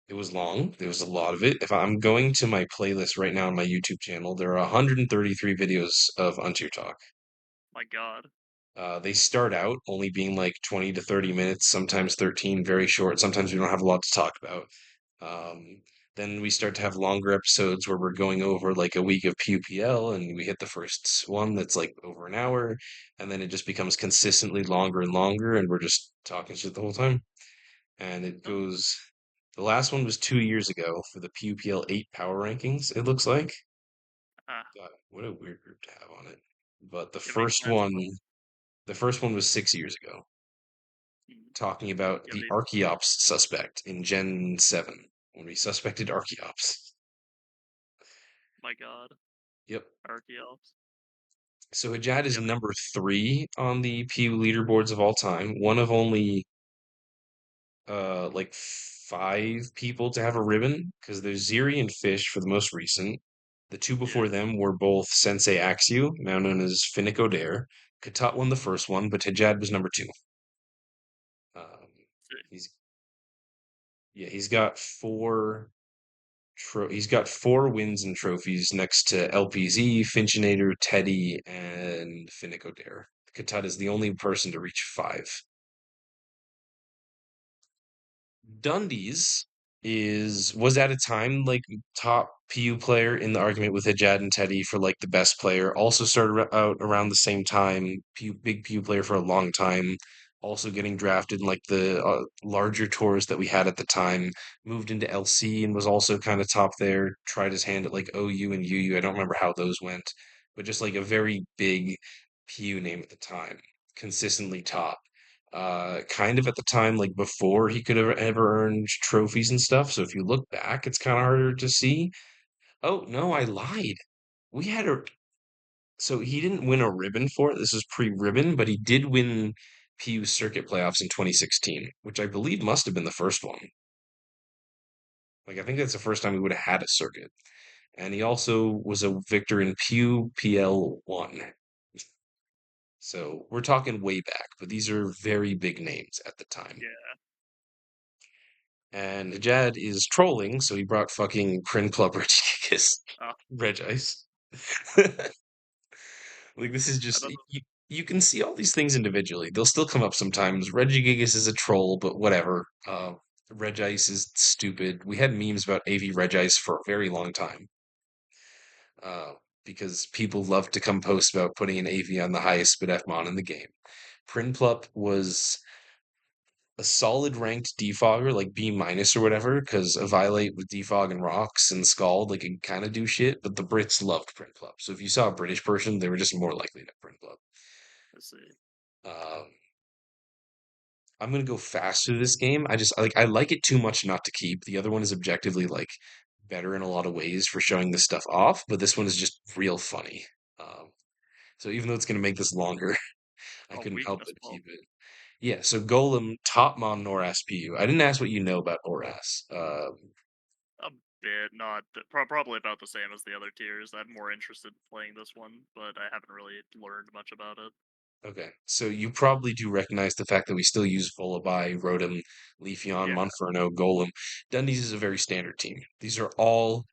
it was long. There was a lot of it. If I'm going to my playlist right now on my YouTube channel, there are 133 videos of Untier Talk.
my God.
They start out only being like 20 to 30 minutes, sometimes 13, very short. Sometimes we don't have a lot to talk about. Um, then we start to have longer episodes where we're going over like a week of PUPL and we hit the first one that's like over an hour. And then it just becomes consistently longer and longer and we're just talking shit the whole time. And it
Oh,
goes. The last one was 2 years ago for the PUPL 8 power rankings, it looks like.
ah,
God, what a weird group to have on it. But
it makes sense though.
the first one was 6 years ago,
Mm,
talking about
yeah,
the Archeops suspect in Gen 7, when we suspected Archeops.
my God.
Yep.
Archeops.
So Hajad is
Yeah,
number three on the PU leaderboards of all time, one of only like five people to have a ribbon because there's Ziri and Fish for the most recent. The two before
yeah.
them were both Sensei Axio, now known as Finnick Odair. Katat won the first one, but Tajad was number two. Um,
See,
he's yeah, he's got four wins and trophies next to LPZ, Finchinator, Teddy, and Finnick Odair. Katat is the only person to reach five. Dundee's was at a time like top PU player in the argument with Hajad and Teddy for like the best player. Also started out around the same time. Big PU player for a long time. Also getting drafted in like the larger tours that we had at the time. Moved into LC and was also kind of top there. Tried his hand at like OU and UU. I don't remember how those went, but just like a very big PU name at the time. Consistently top kind of at the time like before he could have ever earned trophies and stuff. So if you look back, it's kind of harder to see. Oh, no, I lied. We had a so he didn't win a ribbon for it. This is pre-ribbon, but he did win PU circuit playoffs in 2016, which I believe must have been the first one. Like I think that's the first time we would have had a circuit. and he also was a victor in Pew PL1. So we're talking way back, but these are very big names at the time.
Yeah.
And Jad is trolling, so he brought fucking Prin Club Regigigas
Uh,
Regice. Like this is
I
just
don't know.
you can see all these things individually. They'll still come up sometimes. Regigigas is a troll, but whatever. Regice is stupid. We had memes about AV Regice for a very long time. Uh, because people love to come post about putting an AV on the highest SpDef in the game. Prinplup was a solid ranked defogger, like B minus or whatever, because a Violate with defog and rocks and Scald, like it kind of do shit, but the Brits loved Prinplup. So if you saw a British person, they were just more likely to Prinplup.
Let's see.
Um, I'm gonna go faster this game. I like it too much not to keep. The other one is objectively like better in a lot of ways for showing this stuff off, but this one is just real funny. Um, so even though it's gonna make this longer, I
A
couldn't help
weakness
but
ball.
keep it. Yeah, so Golem, Topmon, Noras, PU. I didn't ask what you know about Noras.
A bit, not probably about the same as the other tiers. I'm more interested in playing this one, but I haven't really learned much about it.
Okay, so you probably do recognize the fact that we still use Volabai, Rotom, Leafeon,
Yeah.
Monferno, Golem. Dundee's is a very standard team. These are all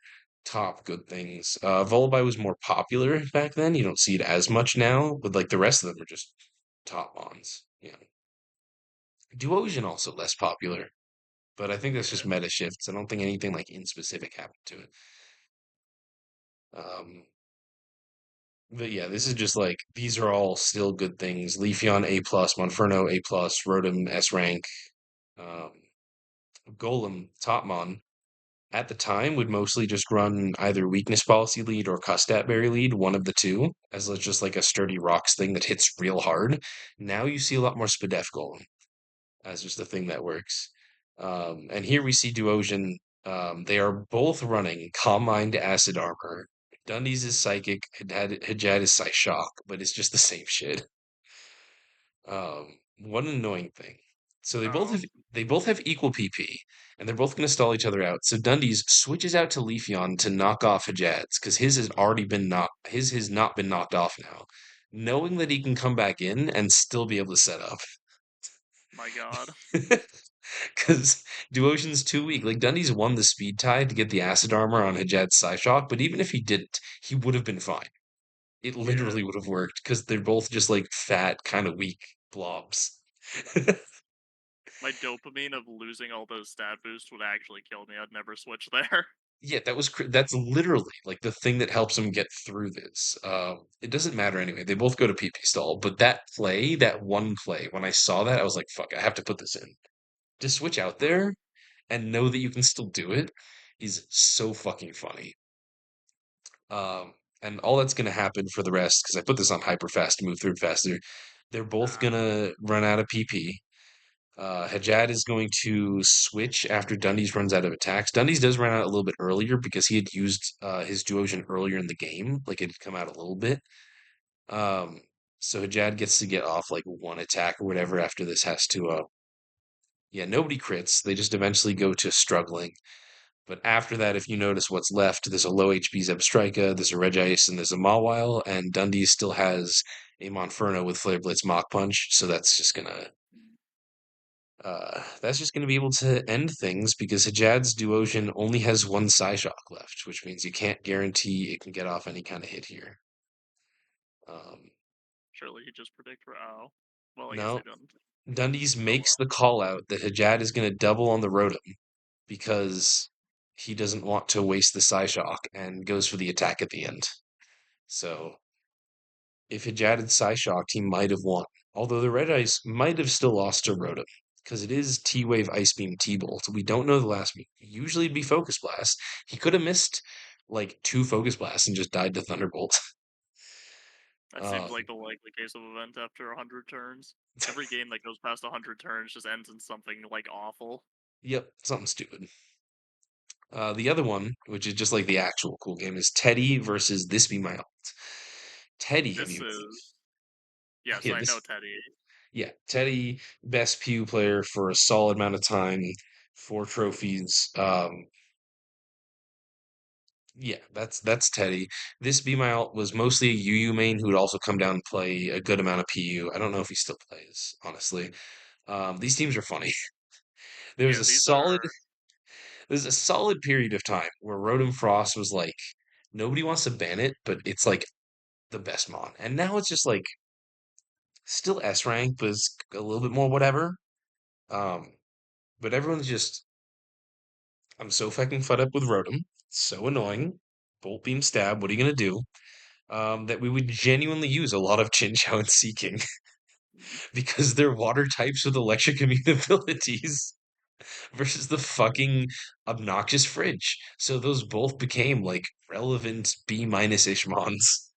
top good things. Volabai was more popular back then. You don't see it as much now, but like the rest of them are just top mons. Yeah. Duosion also less popular, but I think that's just
Yeah.
meta shifts. I don't think anything like in specific happened to it. Um, but yeah, this is just like these are all still good things. Leafeon A plus, Monferno A plus, Rotom S rank, um, Golem Topmon at the time would mostly just run either weakness policy lead or Custat berry lead, one of the two, as just like a sturdy rocks thing that hits real hard. Now you see a lot more Spadef Golem as just a thing that works. And here we see Duosion. They are both running Calm Mind Acid Armor. Dundee's is Psychic, Hajad is Psyshock, but it's just the same shit. One annoying thing. So
Oh,
they both have equal PP, and they're both going to stall each other out. So Dundee's switches out to Leafeon to knock off Hajad's because his has not been knocked off now, knowing that he can come back in and still be able to set up.
my God.
Because Duosion's too weak. Like Dundee's won the speed tie to get the acid armor on Hajad's Psyshock, but even if he didn't, he would have been fine. It
Yeah.
literally would have worked because they're both just like fat, kind of weak blobs.
My dopamine of losing all those stat boosts would actually kill me. I'd never switch there.
Yeah, that's literally like the thing that helps him get through this. It doesn't matter anyway. They both go to PP stall, but that one play, when I saw that, I was like, "Fuck, I have to put this in." To switch out
Bro.
there and know that you can still do it is so fucking funny. Um, and all that's gonna happen for the rest, because I put this on hyper fast to move through it faster. They're both
Ah,
gonna run out of PP. Hajad is going to switch after Dundee's runs out of attacks. Dundee's does run out a little bit earlier because he had used his Duosion earlier in the game, like it had come out a little bit. Um, so Hajad gets to get off like one attack or whatever after this has to. Yeah, nobody crits. They just eventually go to struggling. But after that, if you notice what's left, there's a low HP Zebstrika, there's a Regice, and there's a Mawile, and Dundee still has a Monferno with Flare Blitz Mach Punch, so that's just gonna be able to end things because Hajad's Duosion only has one Psyshock left, which means you can't guarantee it can get off any kind of hit here. Um,
surely you just predict for ow. Well, I guess
no,
they don't.
Dundee's
Oh
makes
well.
the call out that Hajad is gonna double on the Rotom because he doesn't want to waste the Psyshock and goes for the attack at the end. So if Hajad had Psyshocked, he might have won. Although the Red Ice might have still lost to Rotom, because it is T-Wave Ice Beam T-Bolt. We don't know the last move. Usually it'd be Focus Blast. He could have missed like two Focus Blasts and just died to Thunderbolt.
That seems
Um,
like the likely case of event after 100 turns. Every game that goes past 100 turns just ends in something like awful.
yep, something stupid. The other one, which is just like the actual cool game, is Teddy versus This Be My Ult. Teddy, have
This
you?
is yes,
Yeah,
I know
this.
Teddy.
Yeah, Teddy, best PU player for a solid amount of time, four trophies. Yeah, that's Teddy. This Be My Alt was mostly a UU main who would also come down and play a good amount of PU. I don't know if he still plays, honestly. These teams are funny. There was
Yeah,
a
these
solid
are.
there's a solid period of time where Rotom Frost was like nobody wants to ban it, but it's like the best mon. And now it's just like still S rank, but it's a little bit more whatever. Um, but everyone's just I'm so fucking fed up with Rotom. So annoying. Bolt Beam Stab, what are you gonna do? That we would genuinely use a lot of Chinchou and Seeking
Mm,
because they're water types with electric immune abilities versus the fucking obnoxious Fridge. So those both became like relevant B minus ish mons.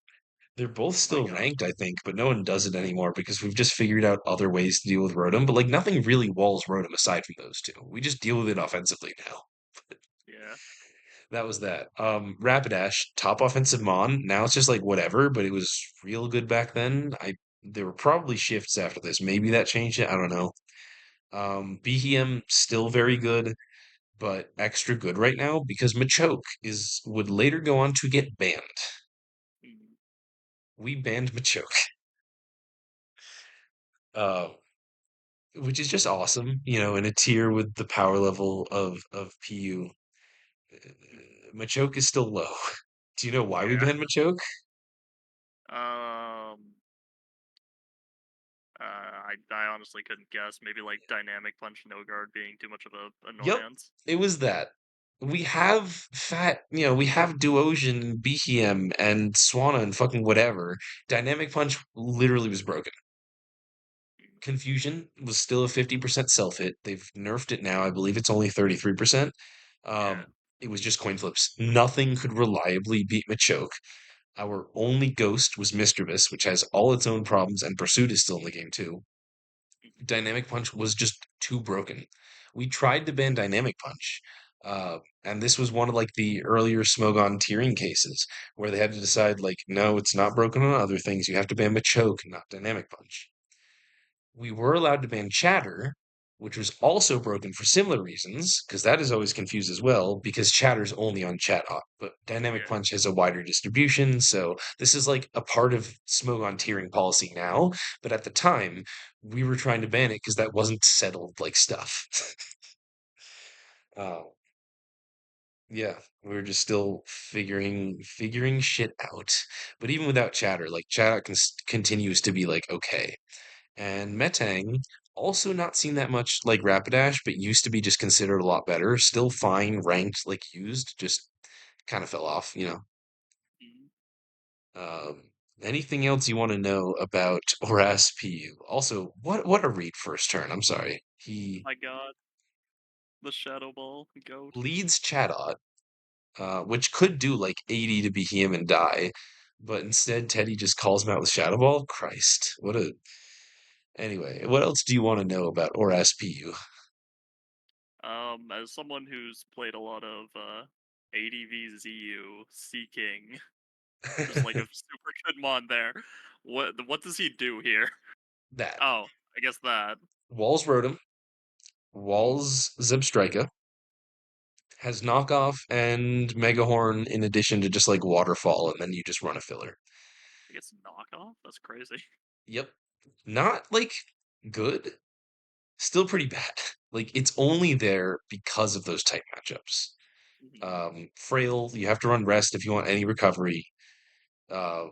They're both
my
still
God.
ranked, I think, but no one does it anymore because we've just figured out other ways to deal with Rotom. But like nothing really walls Rotom aside from those two. We just deal with it offensively now.
Yeah.
That was that. Rapidash, top offensive mon. Now it's just like whatever, but it was real good back then. There were probably shifts after this. Maybe that changed it. I don't know. BHM still very good, but extra good right now because Machoke is would later go on to get banned.
Mm,
We banned Machoke, uh, which is just awesome. In a tier with the power level of PU. Machoke is still low. Do you know why we
yeah.
banned Machoke?
I honestly couldn't guess. Maybe like dynamic punch no guard being too much of a
Yep,
annoyance.
it was that. We have Duosion, BHM, and Swanna and fucking whatever. Dynamic Punch literally was broken.
Mm,
Confusion was still a 50% self hit. They've nerfed it now. I believe it's only 33%.
yeah.
It was just coin flips. Nothing could reliably beat Machoke. Our only ghost was Misdreavus, which has all its own problems, and Pursuit is still in the game too. Dynamic Punch was just too broken. We tried to ban Dynamic Punch, and this was one of like the earlier Smogon tiering cases where they had to decide like, no, it's not broken on other things. You have to ban Machoke, not Dynamic Punch. We were allowed to ban Chatter, which was also broken for similar reasons, because that is always confused as well, because Chatter's only on Chatot, but Dynamic
Yeah.
Punch has a wider distribution, so this is like a part of Smogon tiering policy now, but at the time, we were trying to ban it because that wasn't settled like stuff. uh, yeah, we were just still figuring shit out. But even without Chatter, like Chatot continues to be like okay. And Metang, also not seen that much like Rapidash, but used to be just considered a lot better. Still fine, ranked, like used, just kind of fell off.
Mm,
Anything else you want to know about Oras PU? Also, what a read first turn. I'm sorry. He
my God. The Shadow Ball goat.
leads Chatot, which could do like 80 to be him and die, but instead Teddy just calls him out with Shadow Ball. Christ, what a. Anyway, what else do you want to know about Oras PU?
As someone who's played a lot of ADVZU Seeking, just like a super good mon there. What does he do here?
That.
Oh, I guess that.
Walls Rotom,
Mm,
Walls Zebstrika, has knockoff and Megahorn in addition to just like waterfall, and then you just run a filler.
I guess knockoff. That's crazy.
Yep. Not like good, still pretty bad. Like it's only there because of those type matchups.
Mhm.
Frail, you have to run rest if you want any recovery. Um,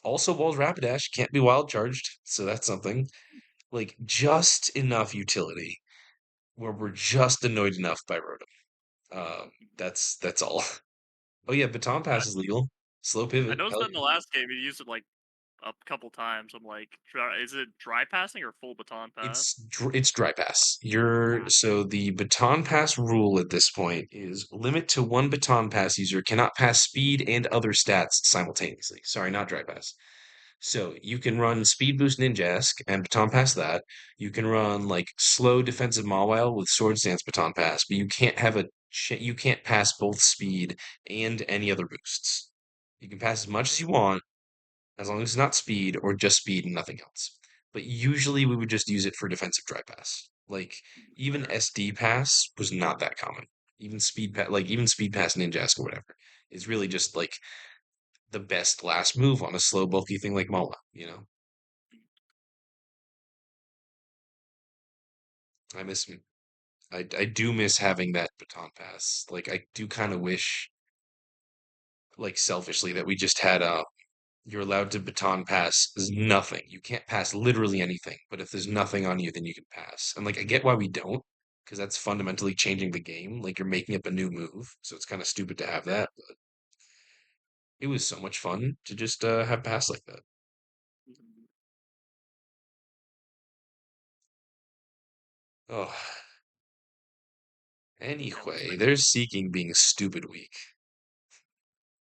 Also, Walls Rapidash can't be wild charged, so that's something. Like just enough utility where we're just annoyed enough by Rotom. That's all. Oh yeah, baton
I,
pass is legal. Slow
I
pivot.
noticed
Hell
that in
yeah.
the last game he used it like a couple times. I'm like, is it dry passing or full baton pass?
It's dry pass. So the baton pass rule at this point is limit to one baton pass user cannot pass speed and other stats simultaneously. Sorry, not dry pass. So you can run speed boost Ninjask and baton pass that. You can run like slow defensive Mawile with sword stance baton pass, but you can't have you can't pass both speed and any other boosts. You can pass as much as you want as long as it's not speed or just speed and nothing else. But usually we would just use it for defensive dry pass. Like even
Fair.
SD pass was not that common. Even speed pass, like even speed pass Ninjask or whatever. is really just like the best last move on a slow, bulky thing like Moa, you know? I miss I do miss having that baton pass. Like I do kind
Yeah.
of wish, like selfishly, that we just had you're allowed to baton pass nothing. You can't pass literally anything, but if there's nothing on you, then you can pass. And like I get why we don't, because that's fundamentally changing the game. Like you're making up a new move, so it's kind of stupid to have that. But it was so much fun to just have pass like that.
Mhm.
Oh,
Yeah, it looks
anyway,
like
there's Seeking being stupid weak,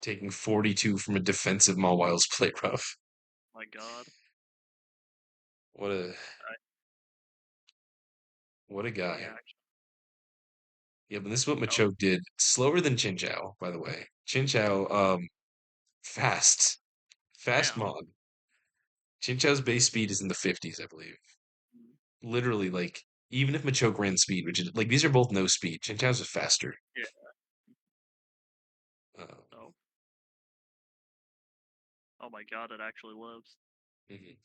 taking 42 from a defensive Mawile's play rough.
my god.
What a
I,
what a
yeah,
guy.
actually,
Yeah, but this is what
oh,
Machoke did. Slower than Chinchou, by the way. Chinchou, fast. Fast
damn.
mod. Chinchou's base speed is in the 50s, I believe.
Mhm.
Literally, like, even if Machoke ran speed, which is, like, these are both no speed. Chinchou's is faster.
Yeah.
Uh,
Oh. Oh my god, it actually lives.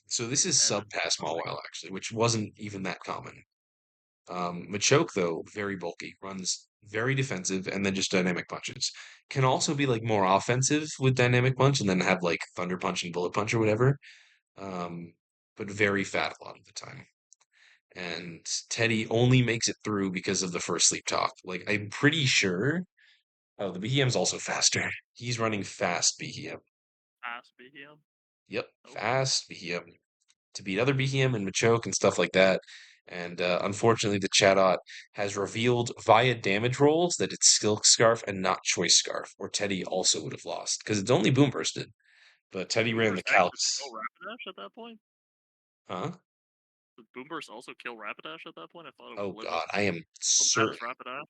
So this is
And
sub
it's
pass
oh my
Mawile, actually, which wasn't even that common. Machoke, though, very bulky, runs very defensive, and then just dynamic punches. Can also be, like, more offensive with dynamic punch, and then have, like, thunder punch and bullet punch or whatever. Um, but very fat a lot of the time. And Teddy only makes it through because of the first sleep talk. Like, I'm pretty sure. Oh, the BEM's also faster. He's running fast BEM.
fast BDM.
Yep,
Oh.
fast BEM to beat other BEM and Machoke and stuff like that. And unfortunately, the Chatot has revealed via damage rolls that it's Silk Scarf and not Choice Scarf, or Teddy also would have lost because it's only Boom Bursted. But Teddy ran the
Boomburst actually kill
calcs.
Rapidash at that point?
Huh?
Did Boomburst also kill Rapidash at that point? I thought it
Oh
would live up
God, I am
so bad as
certain.
Rapidash.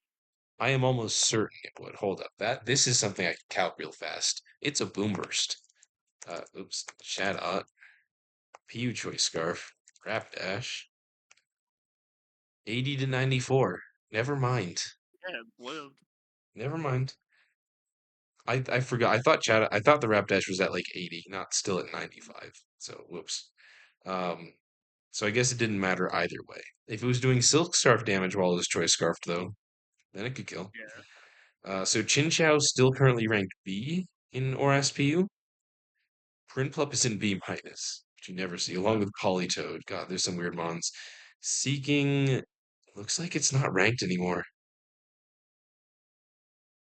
I am almost certain it would. Hold up. This is something I can calc real fast. It's a boom burst. Oops. Shadot. PU choice scarf. Rapidash. 80 to 94. Never mind.
Yeah, it lived.
Never mind. I forgot. I thought the Rapidash was at like 80, not still at 95. So whoops. Um so I guess it didn't matter either way. If it was doing silk scarf damage while it was choice scarfed though, then it could kill.
Yeah.
So Chinchou's still currently ranked B in ORSPU. Prinplup is in B minus, which you never see, along
Uh,
with Politoed. God, there's some weird mons. Seeking looks like it's not ranked anymore.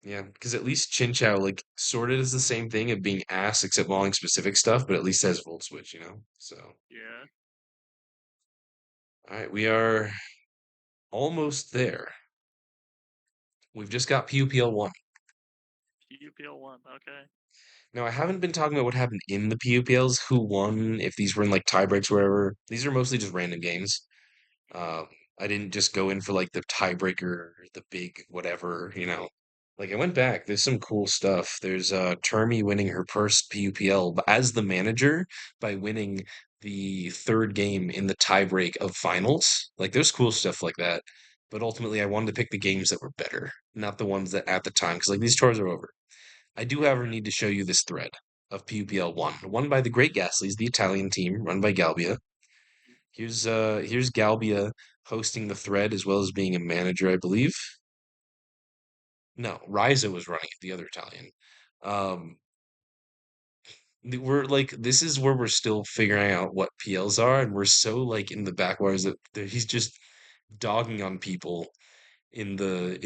Yeah, because at least Chinchou like sort of is the same thing of being ass except mauling specific stuff, but at least has Volt Switch, you know? So
yeah.
all right, we are almost there. We've just got PUPL one.
PUPL one. Okay.
Now I haven't been talking about what happened in the PUPLs, who won, if these were in like tie breaks or wherever. These are mostly just random games. Um, I didn't just go in for like the tiebreaker, the big whatever, you know. Like I went back, there's some cool stuff. There's Termi winning her first PUPL as the manager by winning the third game in the tiebreak of finals. Like there's cool stuff like that. But ultimately I wanted to pick the games that were better, not the ones that at the time, because like these tours are over. I do, however,
Yeah.
need to show you this thread of PUPL 1, won by the Great Gasleys, the Italian team run by Galbia. Here's Galbia hosting the thread as well as being a manager, I believe. No, Riza was running it, the other Italian. Um, we're like this is where we're still figuring out what PLs are, and we're so like in the backwaters that he's just dogging on people
Oh.
in the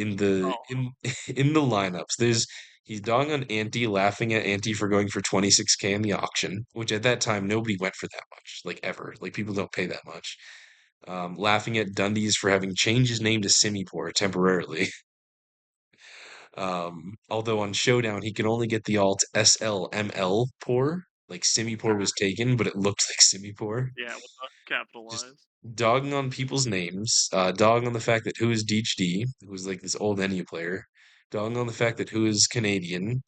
lineups. He's dogging on Ante, laughing at Ante for going for 26K in the auction, which at that time nobody went for that much, like ever. Like people don't pay that much. Laughing at Dundee's for having changed his name to Simipore temporarily. Although on Showdown he could only get the alt SLML poor, like Simipore was taken, but it looked like Simipore.
Yeah, with the
Just
capitalize.
dogging on people's names, dogging on the fact that who is Deech D, who was like this old NU player, dogging on the fact that who is Canadian,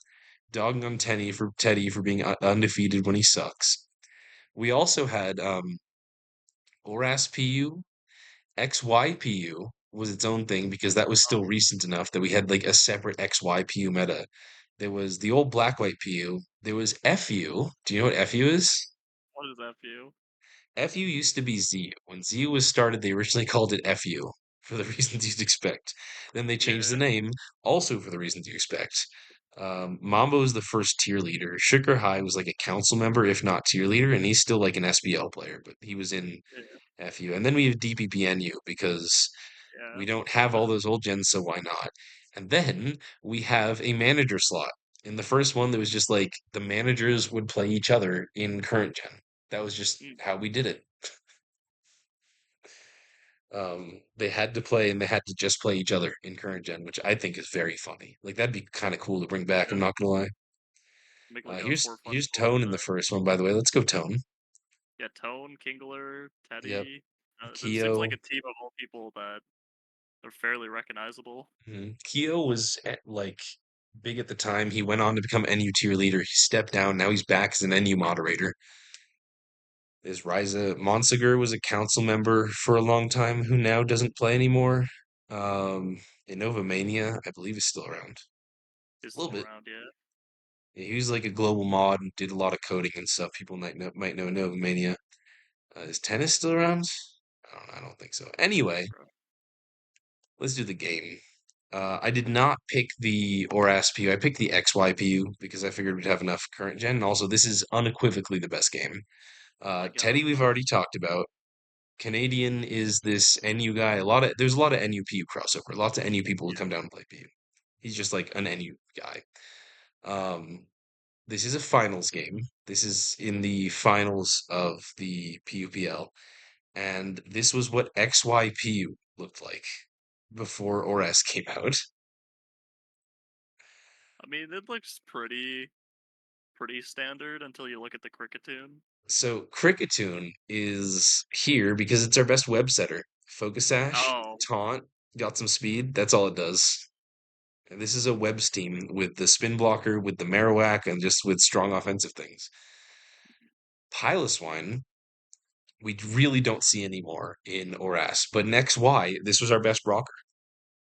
dogging on Teddy for being undefeated when he sucks. We also had ORAS PU, XYPU was its own thing because that was still
Oh.
recent enough that we had like a separate XYPU meta There was the old black white PU. There was FU. Do you know what FU is?
What is that view?
FU used to be ZU. When ZU was started, they originally called it FU for the reasons you'd expect. Then they changed the
Yeah,
name, also for the reasons you expect. Mambo is the first tier leader. Sugar High was like a council member, if not tier leader, and he's still like an SBL player, but he was in
yeah,
FU. And then we have DPPNU because
yeah.
we don't have all
Uh,
those old gens, so why not? And then we have a manager slot. In the first one, there was just like the managers would play each other in current gen. That was just
mm,
how we did it. They had to play and they had to just play each other in current gen, which I think is very funny. Like that'd be kind of cool to bring back. I'm
yeah.
not gonna lie.
Make like a
Here's
4
Tone in the
tournament.
first one, by the way. Let's go Tone.
Yeah, Tone, Kingler,
Yep.
Teddy. It seems like
Keo.
a team of all people that are fairly recognizable.
Keo was like big at the time. He went on to become NU tier leader. He stepped down. Now he's back as an NU moderator. There's Riza Monsegur was a council member for a long time who now doesn't play anymore. Um, Innova Mania, I believe, is still around.
Is
A little
still
bit.
around, yeah.
Yeah, he was like a global mod and did a lot of coding and stuff. People might know Innova Mania. Is tennis still around? I don't know. I don't think so. Anyway,
Bro.
let's do the game. I did not pick the ORAS PU. I picked the XY PU because I figured we'd have enough current gen. And also, this is unequivocally the best game.
I got
Teddy, we've
that.
already talked about. Canadian is this NU guy. There's a lot of NU PU crossover. Lots of NU people who
Yeah.
come down and play PU. He's just like an NU guy. Um, this is a finals game. This is in the finals of the PUPL, and this was what XYPU looked like before ORAS came out.
I mean, it looks pretty standard until you look at the Cricketune.
So Cricketune is here because it's our best web setter. Focus Sash,
Oh,
Taunt, got some speed. That's all it does. And this is a webs team with the spin blocker, with the Marowak, and just with strong offensive things. Piloswine, we really don't see anymore in ORAS, but in XY, this was our best blocker.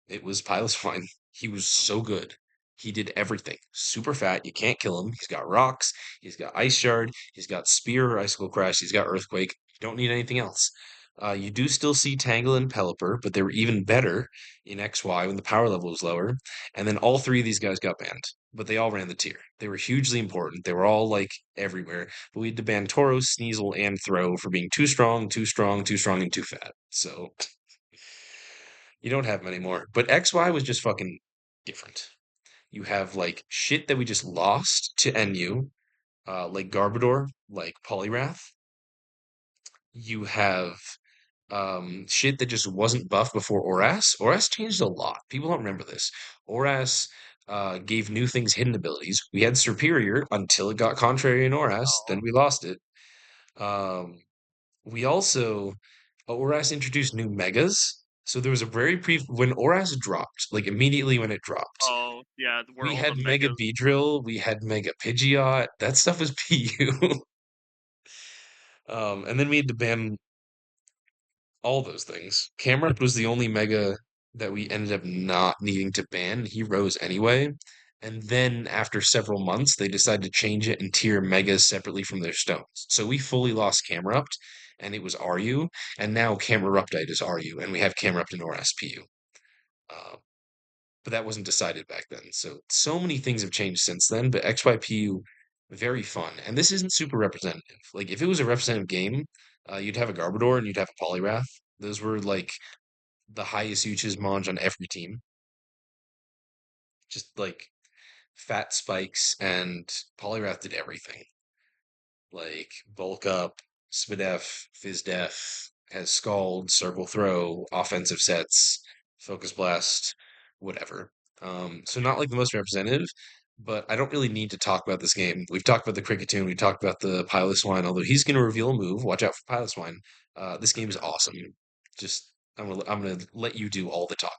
It was Piloswine. He was
oh,
so good. He did everything. Super fat. You can't kill him. He's got rocks. He's got Ice Shard. He's got Spear or Icicle Crash. He's got Earthquake. You don't need anything else. You do still see Tangle and Pelipper, but they were even better in XY when the power level was lower. And then all three of these guys got banned, but they all ran the tier. They were hugely important. They were all like everywhere. But we had to ban Tauros, Sneasel, and Throw for being too strong, too strong, too strong, and too fat. So you don't have them anymore. But XY was just fucking different. You have like shit that we just lost to NU, like Garbodor, like Poliwrath. You have shit that just wasn't buffed before ORAS. ORAS changed a lot. People don't remember this. ORAS gave new things hidden abilities. We had Superior until it got Contrary in ORAS. Then
oh,
we lost it. Um, we also ORAS introduced new megas. So there was a very brief when ORAS dropped, like immediately when it dropped.
oh, yeah. Where
We
all
had
the
Mega
megas.
Beedrill, we had Mega Pidgeot. That stuff was PU. And then we had to ban all those things. Camerupt was the only Mega that we ended up not needing to ban. He rose anyway. And then after several months, they decided to change it and tier Megas separately from their stones. So we fully lost Camerupt, and it was RU. And now Cameruptite is RU, and we have Camerupt and ORAS PU. Uh, but that wasn't decided back then. So many things have changed since then. But XYPU, very fun, and this isn't super representative. Like if it was a representative game, you'd have a Garbodor and you'd have a Poliwrath. Those were like the highest usage Monge on every team. Just like fat spikes and Poliwrath did everything. Like bulk up, Spadef, Fizdef, has Scald, Circle Throw, offensive sets, Focus Blast, whatever. So not like the most representative, but I don't really need to talk about this game. We've talked about the Cricketune, we talked about the Piloswine, although he's going to reveal a move. Watch out for Piloswine. This game is
Okay,
awesome. Just I'm gonna let you do all the talk.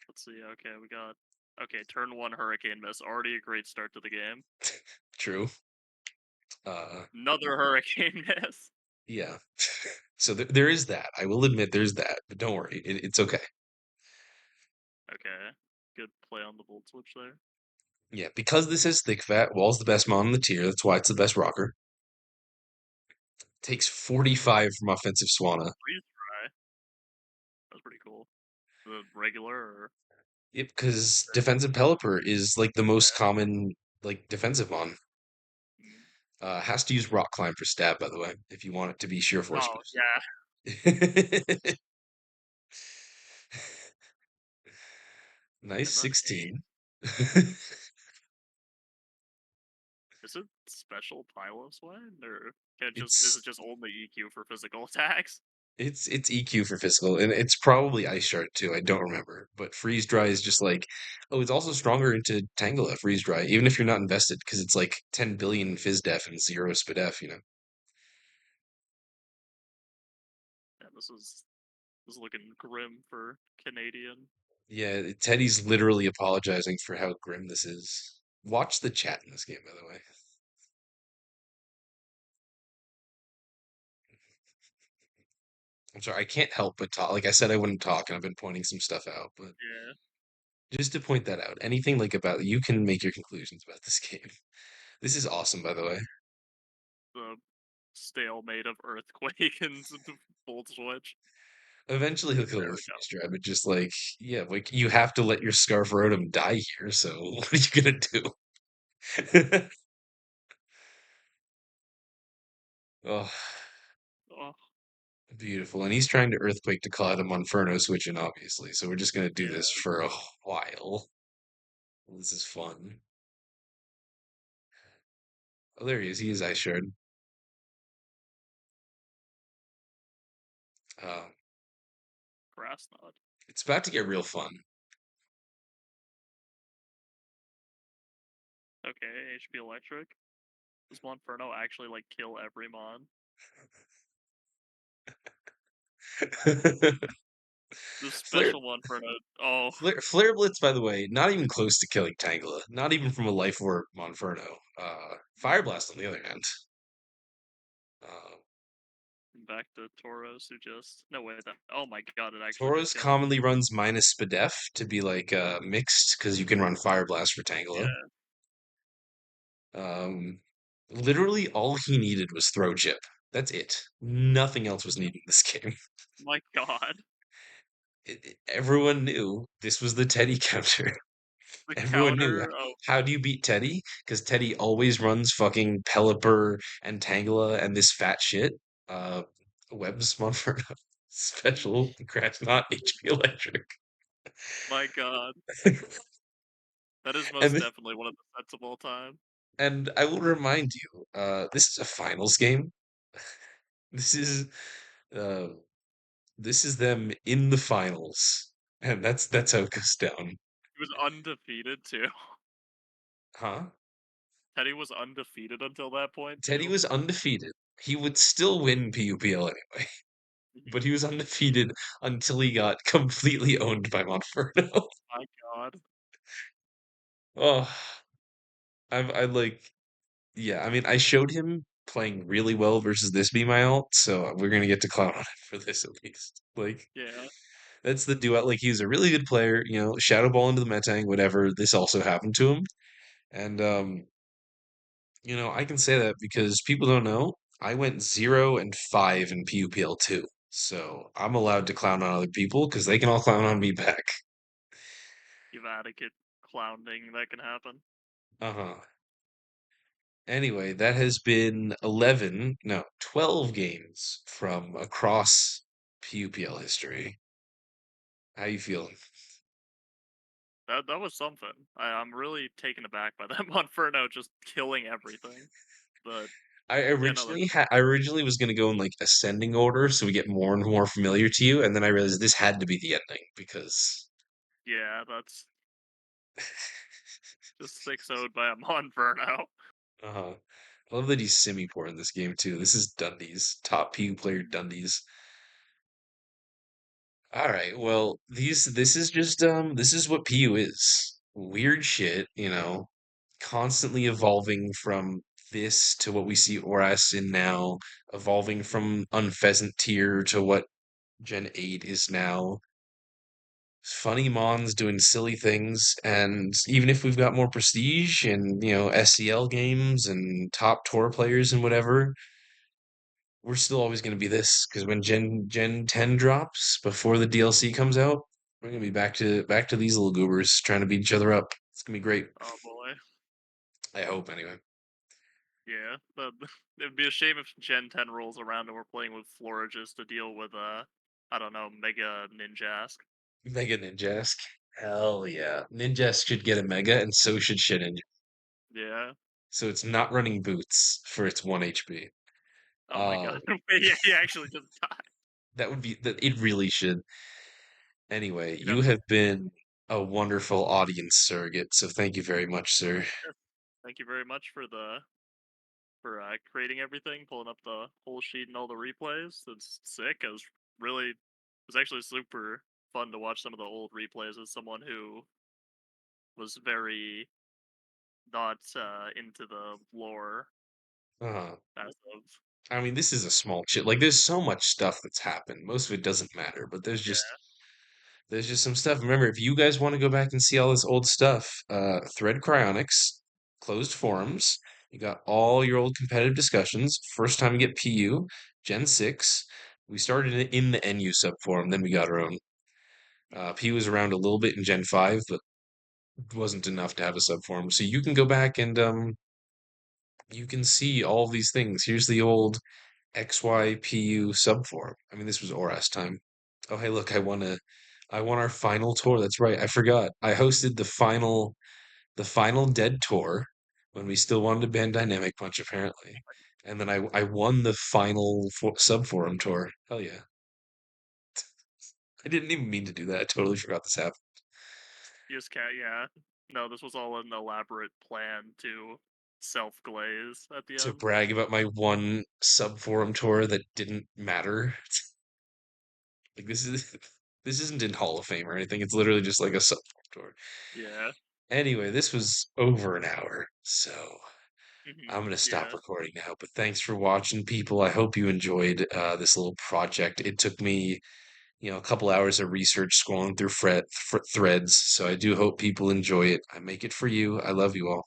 let's see. Okay, we got. Okay, turn one Hurricane Miss. Already a great start to the game.
True. Uh,
Another Hurricane Miss.
yeah. So there is that. I will admit there's that, but don't worry, it's okay.
Okay, good play on the Volt Switch there.
Yeah, because this is thick fat, Wall's the best mon in the tier. That's why it's the best rocker. Takes 45 from offensive Swanna.
Freeze dry. That's pretty cool. The regular or
Yep, because defensive Pelipper is like the most
yeah.
common like defensive mon.
Mm.
Has to use Rock Climb for stab, by the way, if you want it to be sheer force
Oh
boost.
yeah.
Nice
And then 8.
16.
Is it special Pylos one or can it just is it
It's
just only EQ for physical attacks?
it's EQ for physical, and it's probably Ice Shard too. I don't remember, but Freeze Dry is just like, oh, it's also stronger into Tangela Freeze Dry, even if you're not invested, because it's like 10 billion Fizz Def and 0 Spidef, you know.
Yeah, this is looking grim for Canadian.
Yeah, Teddy's literally apologizing for how grim this is. Watch the chat in this game, by the way. I'm sorry, I can't help but talk. Like I said, I wouldn't talk, and I've been pointing some stuff out, but
Yeah.
just to point that out, anything like about you can make your conclusions about this game. This is awesome, by the way.
The stalemate of Earthquake and Volt Switch.
Eventually he'll kill it
There
with
we go.
freeze dry, but just like, yeah, like you have to let your Scarf Rotom die here, so what are you gonna do? Oh,
Oh,
beautiful. And he's trying to Earthquake to Cloud him on Inferno switching, obviously, so we're just gonna do this
yeah.
for a while. This is fun. Oh, there he is. He is Ice Shard. Um,
Grass Knot.
it's about to get real fun.
Okay, HP Electric. Does Monferno actually like kill every mon? The
Flare,
special Monferno. Oh,
Flare Blitz, by the way, not even close to killing Tangela. Not even from a Life Orb Monferno. Fire Blast, on the other hand. Uh,
back to Tauros who just no way that. Oh my god, it actually did
Tauros
kill him.
commonly runs minus Spadef to be like mixed because you can run Fire Blast for Tangela.
Yeah.
Um, literally all he needed was Throw Chip. That's it. Nothing else was needed in this game.
My god.
Everyone knew this was the Teddy counter.
The
Everyone knew.
counter. Oh,
How do you beat Teddy? Because Teddy always runs fucking Pelipper and Tangela and this fat shit. Uh, Web Smurfer special Crash Not HP Electric.
my god. That is most
And
definitely one of the sets of all time.
and I will remind you, this is a finals game. This is uh this is them in the finals. And that's how it goes down.
He was undefeated too.
Huh?
Teddy was undefeated until that point
Teddy
too.
was undefeated. He would still win PUPL anyway, but he was undefeated until he got completely owned by Monferno.
My god.
Oh, I like, yeah, I mean, I showed him playing really well versus this Be My Alt, so we're gonna get to clown on him for this at least. Like,
Yeah.
that's the duet. Like, he's a really good player, Shadow Ball into the Metang, whatever. This also happened to him. And, I can say that because people don't know, I went 0 and 5 in PUPL 2. So I'm allowed to clown on other people because they can all clown on me back.
You've adequate clowning that can happen.
Uh-huh. Anyway, that has been 11, no, 12 games from across PUPL history. How you feeling?
That was something. I'm really taken aback by that Monferno just killing everything. But yeah, no, there's
I originally was going to go in like ascending order so we get more and more familiar to you, and then I realized this had to be the ending because
yeah, that's just 6-0'd by a Monferno.
uh-huh. I love that he's semi-poor in this game too. This is Dundee's top PU player Dundee's. All right. Well, this is just this is what PU is. Weird shit, constantly evolving from this to what we see Oras in now, evolving from Unpheasant tier to what Gen 8 is now. funny mons doing silly things, and even if we've got more prestige and SCL games and top tour players and whatever, we're still always going to be this because when Gen 10 drops before the DLC comes out, we're going to be back to these little goobers trying to beat each other up. It's going to be great.
Oh boy.
I hope anyway.
Yeah, but it'd be a shame if Gen 10 rolls around and we're playing with Florges to deal with I don't know, Mega Ninjask.
Mega Ninjask. Hell yeah. Ninjask should get a Mega and so should Shinin.
Yeah.
So it's not running boots for its 1 HP.
Oh my god.
Uh
Yeah, he actually just died.
that would be that it really should. Anyway,
You know,
you have been a wonderful audience surrogate, so thank you very much, sir.
yeah, thank you very much for creating everything, pulling up the whole sheet and all the replays. It's sick. It was actually super fun to watch some of the old replays as someone who was very not into the lore
Uh,
as of
I mean, this is a small chit. Like, there's so much stuff that's happened. Most of it doesn't matter, but
yeah.
there's just some stuff. Remember, if you guys want to go back and see all this old stuff, Thread Cryonics, closed forums. You got all your old competitive discussions. First time you get PU, Gen 6. We started it in the NU sub forum, then we got our own. PU was around a little bit in Gen 5, but wasn't enough to have a sub forum. So you can go back and you can see all these things. Here's the old XYPU sub forum. I mean, this was ORAS time. Oh, hey, look, I won our final tour. That's right. I forgot. I hosted the final dead tour when we still wanted to ban Dynamic Punch, apparently. And then I won the final sub forum tour. Hell yeah. I didn't even mean to do that. I totally forgot this happened.
You just can't, yeah. No, this was all an elaborate plan to self glaze at the
To
end.
brag about my one sub forum tour that didn't matter. Like this isn't in Hall of Fame or anything. It's literally just like a sub forum tour.
Yeah.
Anyway, this was over an hour, so I'm gonna stop
Yeah.
recording now. But thanks for watching, people. I hope you enjoyed this little project. It took me, a couple hours of research scrolling through threads, so I do hope people enjoy it. I make it for you. I love you all.